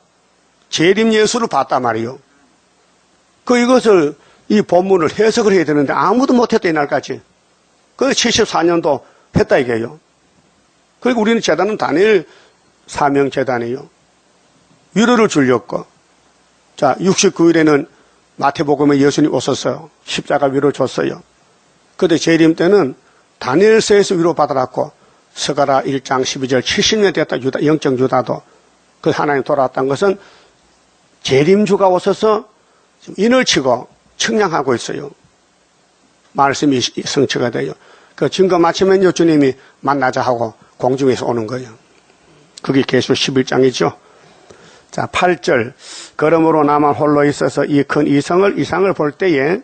재림 예수를 봤단 말이에요. 이것을 이 본문을 해석을 해야 되는데 아무도 못했다 이날까지. 그래서 74년도 했다 이게요. 그리고 우리는 재단은 다니엘 사명 재단이에요. 위로를 주려고. 자, 69일에는 마태복음에 예수님이 오셨어요. 십자가 위로 줬어요. 그런데 재림 때는 다니엘서에서 위로 받아놨고 스가랴 1장 12절 70년 됐다. 유다, 영적 유다도. 그 하나님 돌아왔다는 것은 재림주가 오셔서 인을 치고 측량하고 있어요. 말씀이 성취가 돼요. 그 증거 마치면요 주님이 만나자 하고 공중에서 오는 거예요. 그게 계시록 11장이죠. 자, 8절. 그러므로 나만 홀로 있어서 이 큰 이상을 볼 때에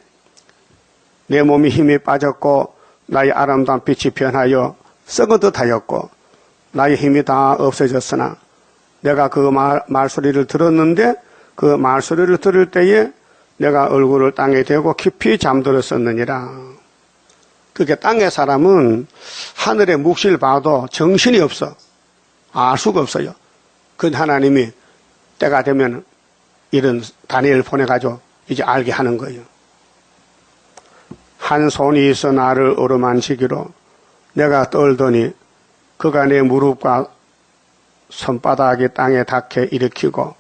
내 몸이 힘이 빠졌고 나의 아름다운 빛이 변하여 썩은 듯하였고 나의 힘이 다 없어졌으나 내가 그 말소리를 들었는데 그 말소리를 들을 때에 내가 얼굴을 땅에 대고 깊이 잠들었었느니라. 그게 땅의 사람은 하늘의 묵시를 봐도 정신이 없어. 알 수가 없어요. 그런데 하나님이 때가 되면 이런 다니엘을 보내가지고 이제 알게 하는 거예요. 한 손이 있어 나를 어루만지기로 내가 떨더니 그가 내 무릎과 손바닥이 땅에 닿게 일으키고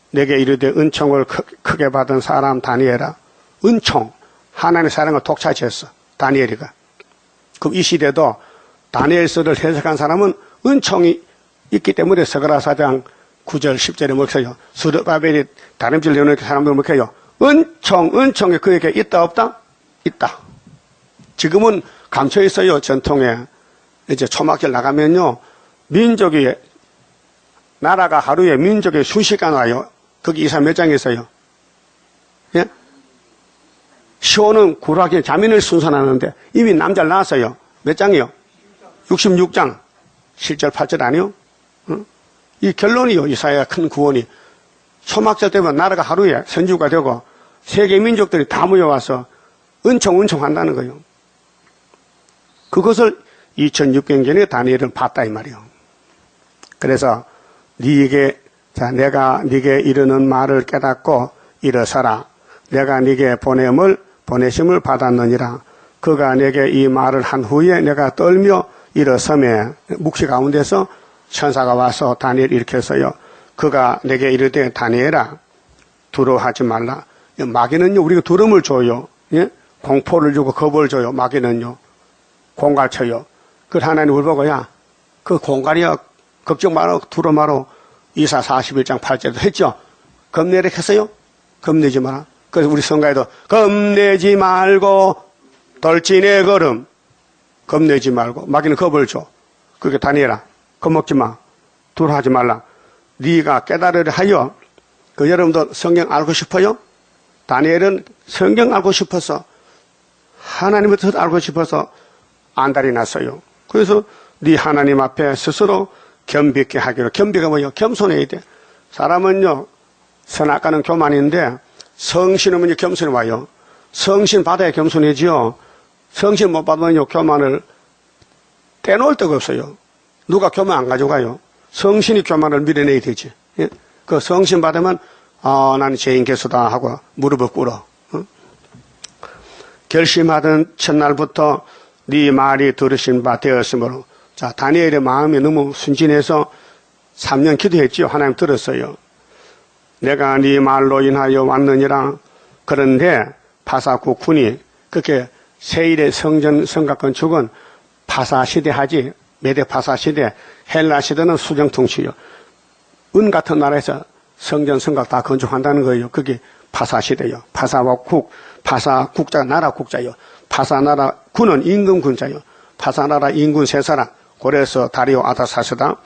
내게 이르되 은총을 크게 받은 사람 다니엘아. 은총, 하나님의 사랑을 독차지했어, 다니엘이가. 그럼 이 시대도 다니엘서를 해석한 사람은 은총이 있기 때문에 서가라사장 9절 10절에 뭐해요? 스룹바벨이 다림질 내놓는 사람들 뭐해요? 은총이 그에게 있다 없다? 있다. 지금은 감춰 있어요. 전통에 이제 초막절 나가면요, 민족이, 나라가 하루에 민족이 수시간 와요. 거기 이사 몇 장이 있어요? 예? 시호는 구락에 자민을 순산하는데 이미 남자를 낳았어요. 몇 장이요? 66장. 7절 8절 아니요? 응? 이 결론이요. 이사야의 큰 구원이. 초막절 때면 나라가 하루에 선주가 되고 세계 민족들이 다 모여와서 은총 한다는 거예요. 그것을 2600년에 다니엘은 봤다 이 말이요. 그래서 내가 네게 이르는 말을 깨닫고 일어서라. 내가 네게 보내심을 받았느니라. 그가 내게 이 말을 한 후에 내가 떨며 일어서매 묵시 가운데서 천사가 와서 다니엘 일으켜서요. 그가 내게 이르되 다니엘아 두려워하지 말라. 마귀는요 우리가 두려움을 줘요. 예? 공포를 주고 겁을 줘요. 마귀는요 공갈 쳐요. 그 하나님 을 보고 야 그 공갈이야 걱정 마라 두려워 마라. 이사 41장 8절도 했죠. 겁내라 했어요. 겁내지 마라. 그래서 우리 성가에도 겁내지 말고 돌진의 걸음. 겁내지 말고 마귀는 겁을 줘. 그렇게 다니엘아 겁먹지 마. 두려워하지 말라. 네가 깨달으려 하여. 그 여러분도 성경 알고 싶어요? 다니엘은 성경 알고 싶어서 하나님을 더 알고 싶어서 안달이 났어요. 그래서 네 하나님 앞에 스스로 겸비케 하기로. 겸비가 뭐예요? 겸손해야 돼. 사람은요 선악과는 교만인데 성신은 겸손해 와요. 성신 받아야 겸손해지요. 성신 못 받으면요 교만을 떼놓을 데가 없어요. 누가 교만 안 가져가요? 성신이 교만을 밀어내야 되지. 예? 그 성신 받으면 나는 죄인 개수다 하고 무릎을 꿇어. 결심하던 첫날부터 네 말이 들으신 바 되었으므로. 자, 다니엘의 마음이 너무 순진해서 3년 기도했지요. 하나님 들었어요. 내가 네 말로 인하여 왔느니라. 그런데 파사국군이 그렇게 세일의 성전 성곽 건축은 파사시대 하지. 메데 파사시대, 헬라시대는 수정통치요. 은 같은 나라에서 성전 성곽 다 건축한다는 거예요. 그게 파사시대요. 파사국자가 나라 국자요. 파사나라 군은 임금 군자요. 파사나라 임금 세사라. 그래서 다리오 아다사스다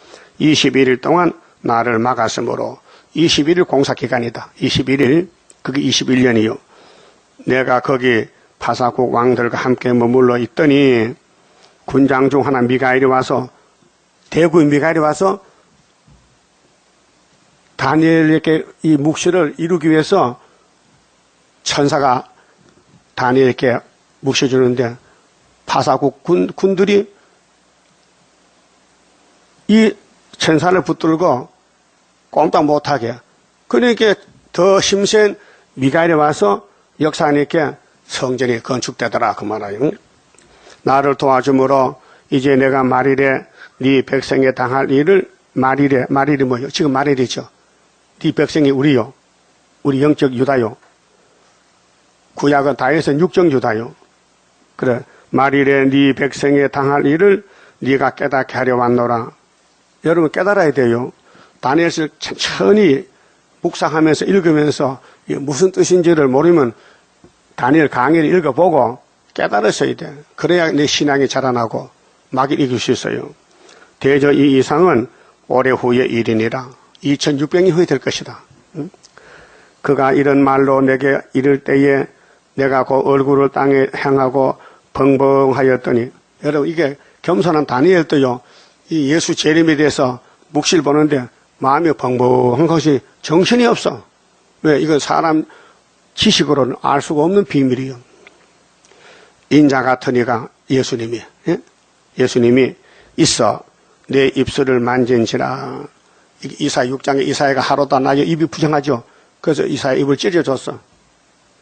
21일 동안 나를 막았으므로 21일 공사기간이다. 21일, 그게 21년이요. 내가 거기 파사국 왕들과 함께 머물러 있더니 군장 중 하나 미가엘이 와서, 대구인 미가엘이 와서 다니엘에게 이 묵시를 이루기 위해서 천사가 다니엘에게 묵시 주는데 파사국 군들이 이 천사를 붙들고 꼼짝 못하게. 그러니까 더 힘센 미가엘이 와서 역사하니까 성전이 건축되더라 그 말이에요. 나를 도와주므로 이제 내가 말일에 네 백성에 당할 일을 말일이 뭐예요? 지금 말일이죠. 네 백성이 우리요. 우리 영적 유다요. 구약은 다해서 육적 유다요. 그래 말일에 네 백성에 당할 일을 네가 깨닫게 하려 왔노라. 여러분 깨달아야 돼요. 다니엘서 천천히 묵상하면서 읽으면서 무슨 뜻인지를 모르면 다니엘 강의를 읽어보고 깨달으셔야 돼. 그래야 내 신앙이 자라나고 마귀를 이길 수 있어요. 대저 이 이상은 오래 후의 일이니라. 2600년 후에 될 것이다. 그가 이런 말로 내게 이를 때에 내가 그 얼굴을 땅에 향하고 벙벙하였더니, 여러분 이게 겸손한 다니엘도요 이 예수 재림에 대해서 묵시를 보는데 마음이 벙벙한 것이 정신이 없어. 왜? 이건 사람 지식으로는 알 수가 없는 비밀이에요. 인자 같은 이가 예수님이, 예? 예수님이 있어 내 입술을 만진지라. 이사야 6장에 이사야가 하루도 나의 입이 부정하죠. 그래서 이사야 입을 찢어줬어.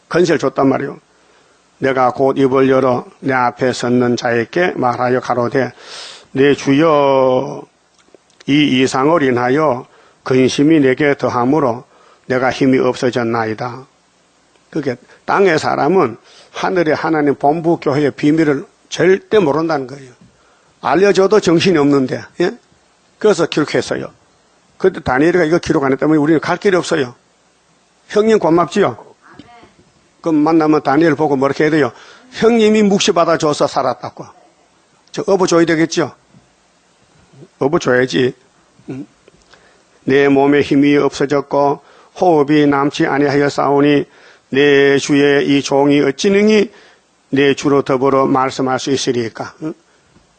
건세를 줬단 말이에요. 내가 곧 입을 열어 내 앞에 섰는 자에게 말하여 가로되 내 주여 이 이상을 인하여 근심이 내게 더함으로 내가 힘이 없어졌나이다. 그게 땅의 사람은 하늘의 하나님 본부 교회의 비밀을 절대 모른다는 거예요. 알려줘도 정신이 없는데, 예? 그래서 기록했어요. 그때 다니엘이가 이거 기록 안 했다면 우리는 갈 길이 없어요. 형님 고맙지요? 그럼 만나면 다니엘 보고 뭐렇게 해야 돼요? 형님이 묵시받아줘서 살았다고. 저 업어줘야 되겠죠? 업어줘야지. 내 몸에 힘이 없어졌고 호흡이 남지 아니하여 싸우니 내 주의 이 종이 어찌 능히 내 주로 더불어 말씀할 수 있으리까?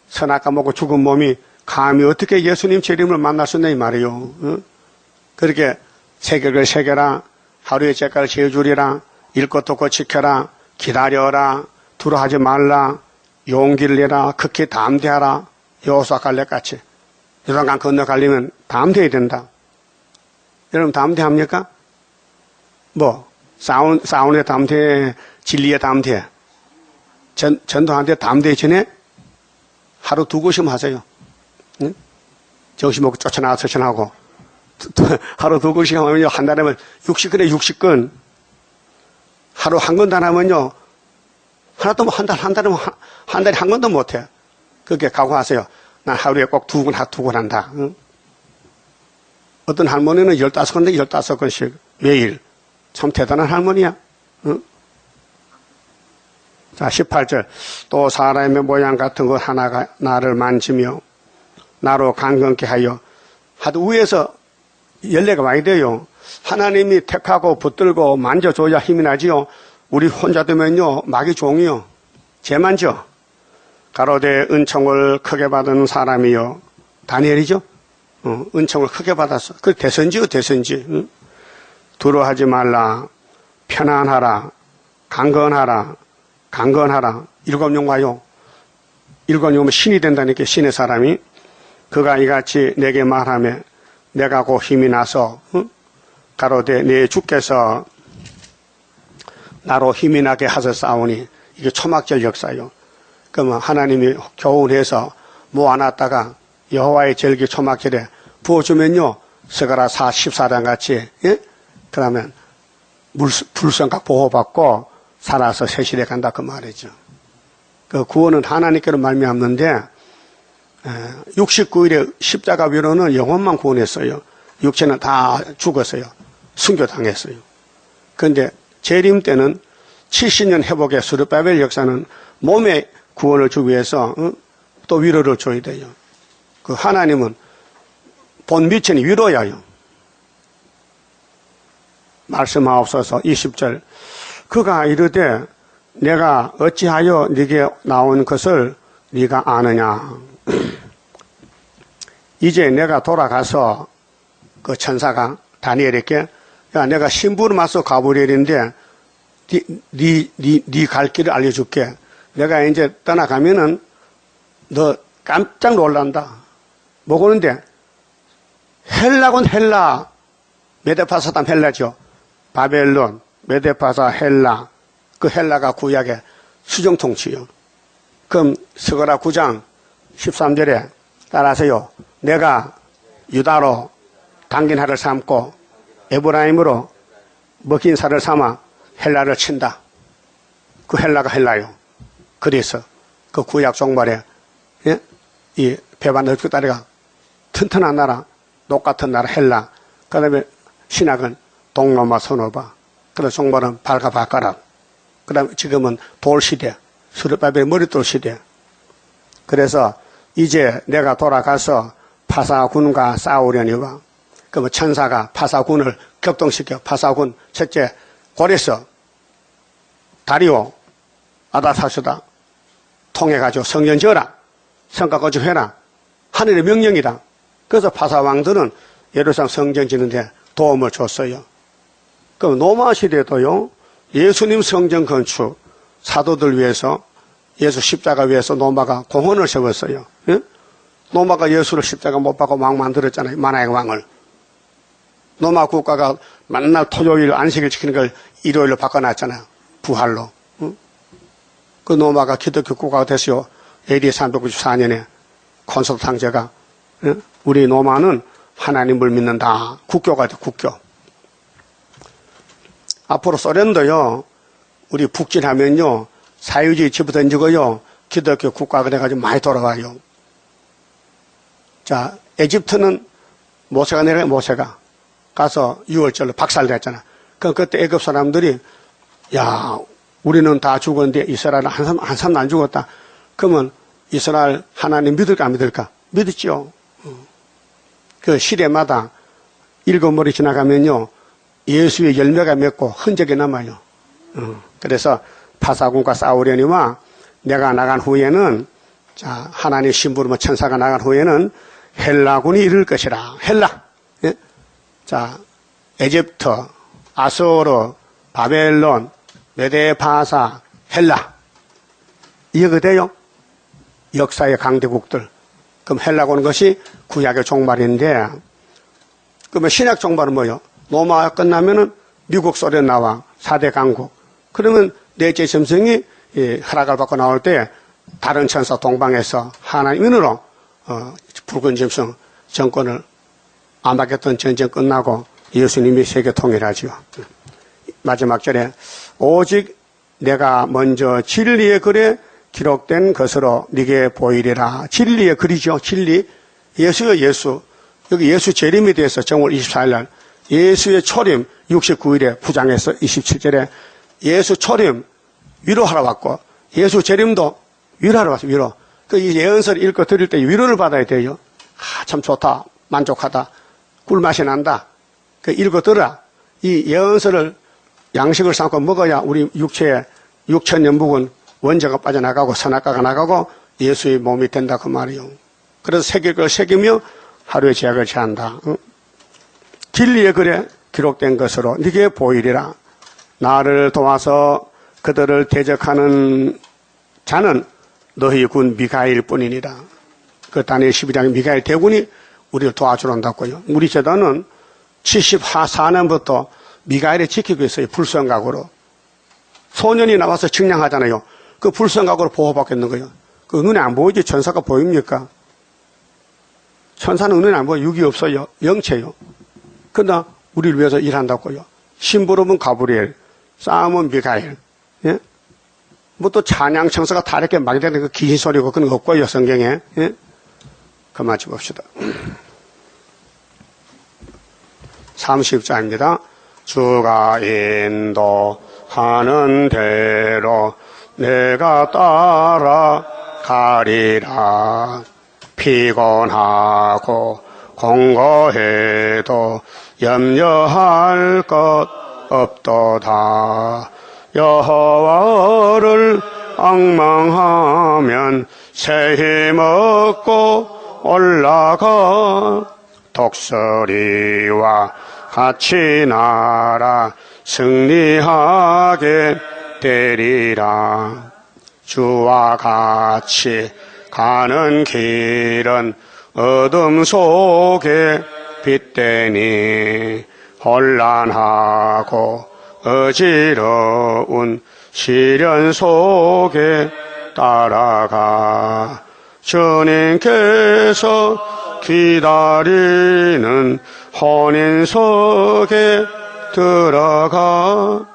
선악과 먹고 죽은 몸이 감히 어떻게 예수님 재림을 만날 수 있나 이 말이요. 그렇게 새벽을 새겨라, 하루의 째깔을 재주리라, 읽고 고 지켜라, 기다려라, 두려워하지 말라, 용기를 내라, 극히 담대하라. 여호수아 갈렙같이 요단강 건너가려면 담대해야 된다. 여러분 담대합니까? 뭐 싸우는데 담대해, 진리에 담대해, 전도하는데 담대해지네? 하루 2곳씩 하세요. 응? 정신 먹고 쫓아나가서 전하고 하루 2곳씩 하면요, 한 달에 60건에 60건. 하루 한 건도 안 하면요, 하나도 한 달에 한 건도 못 해. 그렇게 각오하세요. 난 하루에 꼭 2건 한다. 응? 어떤 할머니는 15건인데 15건씩 매일. 참 대단한 할머니야. 응? 자, 18절. 또 사람의 모양 같은 것 하나가 나를 만지며 나로 강건케 하여. 하도 위에서 열매가 많이 돼요. 하나님이 택하고 붙들고 만져줘야 힘이 나지요. 우리 혼자 되면요, 마귀 종이요. 쟤 만져. 가로되 은총을 크게 받은 사람이요. 다니엘이죠? 은총을 크게 받았어. 그 대선지요, 대선지. 응? 두려워하지 말라. 편안하라. 강건하라. 강건하라. 7명 와요. 7명은 신이 된다니까, 신의 사람이. 그가 이같이 내게 말하며 내가 곧 힘이 나서, 응? 가로되 내 주께서 나로 힘이 나게 하셨사오니. 이게 초막절 역사요. 그러면 하나님이 교훈해서 모아놨다가 여호와의 절기 초막절에 부어주면요, 스가랴 14장 같이, 예? 그러면 불성각 보호받고 살아서 세실에 간다 그 말이죠. 그 구원은 하나님께로 말미암는데 69일에 십자가 위로는 영혼만 구원했어요. 육체는 다 죽었어요. 순교당했어요. 그런데 재림 때는 70년 회복의 스룹바벨 역사는 몸의 구원을 주기 위해서 또 위로를 줘야 돼요. 그 하나님은 본 미천이 위로야요. 말씀하옵소서. 20절. 그가 이르되 내가 어찌하여 네게 나온 것을 네가 아느냐. 이제 내가 돌아가서 그 천사가 다니엘에게 야, 내가 신부를 맞서 가버리는데 네 갈 길을 알려줄게. 내가 이제 떠나가면은 너 깜짝 놀란다. 뭐 그런데 헬라군 헬라, 메데파사담 헬라죠. 바벨론, 메데파사, 헬라. 그 헬라가 구약의 수정통치요. 그럼 스가랴 9장 13절에 따라서요. 내가 유다로 당긴 살을 삼고 에브라임으로 먹힌 살을 삼아 헬라를 친다. 그 헬라가 헬라요. 그래서 그 구약 종말에, 예? 이 배반 넓고 다리가 튼튼한 나라, 똑같은 나라 헬라. 그 다음에 신학은 동로마 선호바. 그래서 종말은 발가 바꿔라. 그 다음에 지금은 돌시대, 스룹바벨 머릿돌 시대. 그래서 이제 내가 돌아가서 파사군과 싸우려니와. 그러면 천사가 파사군을 격동시켜. 파사군 첫째 고레스 다리오 아다사스다 통해가지고 성전 지어라. 성곽 건축해라. 하늘의 명령이다. 그래서 파사왕들은 예루살렘 성전 짓는데 도움을 줬어요. 그럼 로마 시대도요, 예수님 성전 건축 사도들 위해서, 예수 십자가 위해서 로마가 공헌을 세웠어요. 예? 로마가 예수를 십자가 못 박고 왕 만들었잖아요. 만화의 왕을. 로마 국가가 맨날 토요일 안식일 지키는 걸 일요일로 바꿔놨잖아요. 부활로. 응? 그 노마가 기독교 국가가 됐어요. AD 394년에 콘스탄틴 황제가. 우리 노마는 하나님을 믿는다. 국교가 돼, 국교. 앞으로 소련도요, 우리 북진하면요, 사유주의 집어던지고요, 기독교 국가가 돼가지고 많이 돌아와요. 자, 에집트는 모세가 가서 6월절로 박살냈잖아. 그때 애굽 사람들이, 야, 우리는 다 죽었는데 이스라엘은 한 사람도 안 죽었다. 그러면 이스라엘 하나님 믿을까 안 믿을까? 믿었죠. 그 시대마다 일곱머리 지나가면요, 예수의 열매가 맺고 흔적이 남아요. 그래서 파사군과 싸우려니와 내가 나간 후에는, 자, 하나님 심부름의 천사가 나간 후에는 헬라군이 이를 것이라. 헬라. 예? 자, 에집트, 아수르, 바벨론, 메데파사, 헬라. 이해가 돼요? 역사의 강대국들. 그럼 헬라군은 것이 구약의 종말인데, 그러면 신약 종말은 뭐예요? 로마가 끝나면은 미국, 소련 나와. 4대 강국. 그러면 넷째 짐승이 허락을 받고 나올 때 다른 천사 동방에서 하나님으로 붉은 짐승 정권을 안팎했던 전쟁 끝나고 예수님이 세계 통일하죠. 마지막 절에 오직 내가 먼저 진리의 글에 기록된 것으로 네게 보이리라. 진리의 글이죠. 진리. 예수요, 예수. 여기 예수 재림에 대해서 정월 24일 날 예수의 초림 69일에 부장에서 27절에 예수 초림 위로하러 왔고 예수 재림도 위로하러 왔어요. 위로. 그 이 예언서를 읽고 드릴 때 위로를 받아야 돼요. 아, 참 좋다. 만족하다. 꿀맛이 난다. 그 읽고 들어라. 이 예언서를 양식을 삼고 먹어야 우리 육체에 6천년 묵은 원자가 빠져나가고 선악과가 나가고 예수의 몸이 된다 그 말이요. 그래서 새길 걸 새기며 하루의 죄악을 제한다. 진리의 글에 기록된 것으로 네게 보이리라. 나를 도와서 그들을 대적하는 자는 너희 군 미가일 뿐이니라. 그 다니엘 12장에 미가일 대군이 우리를 도와주러 온다고요. 우리 제도는 74년부터 미가일이 지키고 있어요. 불성각으로. 소년이 나와서 측량하잖아요. 그 불성각으로 보호받겠는 거예요. 그 눈에 안 보이지 천사가 보입니까? 천사는 눈에 안 보여. 육이 없어요. 영체요. 그러나 우리를 위해서 일한다고요. 심부름은 가브리엘, 싸움은 미가엘. 예? 뭐 또 찬양 청서가 다 이렇게 막 되는 그 귀신 소리고 그런 거 없고요, 성경에. 예? 그만 봅시다. 30장입니다. 주가 인도하는 대로 내가 따라가리라. 피곤하고 공고해도 염려할 것 없도다. 여호와를 앙망하면 새 힘 얻고 올라가. 독수리와 같이 날아 승리하게 되리라. 주와 같이 가는 길은 어둠 속에 빛되니 혼란하고 어지러운 시련 속에 따라가. 주님께서 기다리는 혼인석에 들어가.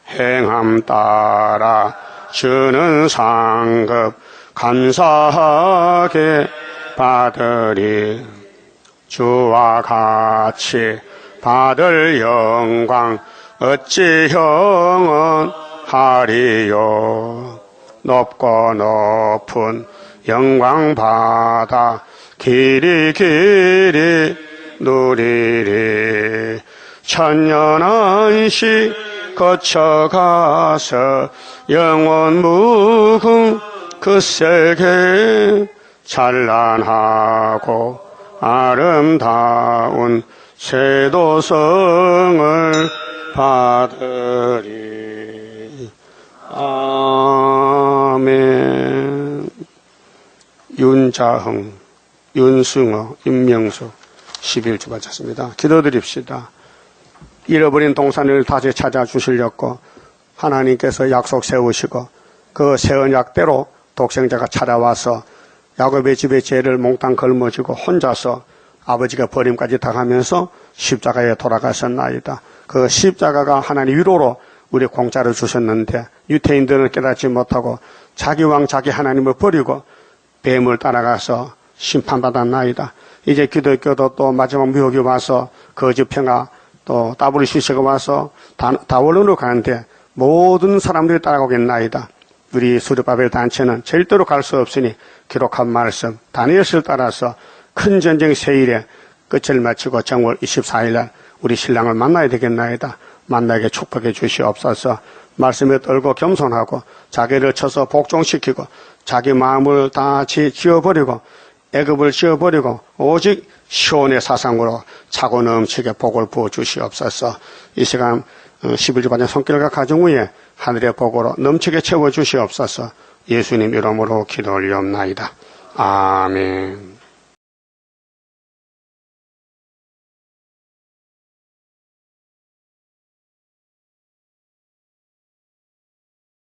행함 따라 주는 상급 감사하게 받으리. 주와 같이 받을 영광 어찌 영원하리요. 높고 높은 영광 받아 길이 누리리. 천년 안식 거쳐가서 영원 무궁 그 세계 찬란하고 아름다운 세도성을 받으리. 아멘. 윤자흥, 윤승호, 임명수 11주 바쳤습니다. 기도드립시다. 잃어버린 동산을 다시 찾아주시려고 하나님께서 약속 세우시고 그 새 언약대로 독생자가 찾아와서 야곱의 집에 죄를 몽땅 걸머지고 혼자서 아버지가 버림까지 당하면서 십자가에 돌아가셨나이다. 그 십자가가 하나님 위로로 우리 공짜로 주셨는데 유태인들은 깨닫지 못하고 자기 왕 자기 하나님을 버리고 뱀을 따라가서 심판받았나이다. 이제 기독교도 또 마지막 미혹이 와서 거짓평화 또 WCC가 와서 다원론으로 가는데 모든 사람들이 따라오겠나이다. 우리 수르바벨 단체는 절대로 갈 수 없으니 기록한 말씀 다니엘서를 따라서 큰 전쟁 세일에 끝을 마치고 정월 24일 날 우리 신랑을 만나야 되겠나이다. 만나게 축복해 주시옵소서. 말씀에 떨고 겸손하고 자기를 쳐서 복종시키고 자기 마음을 다 지어버리고 애굽을 지어버리고 오직 시온의 사상으로 차고 넘치게 복을 부어 주시옵소서. 이 시간 11주 반의 손길과 가정 위에 하늘의 복으로 넘치게 채워 주시옵소서. 예수님 이름으로 기도 올리옵나이다. 아멘.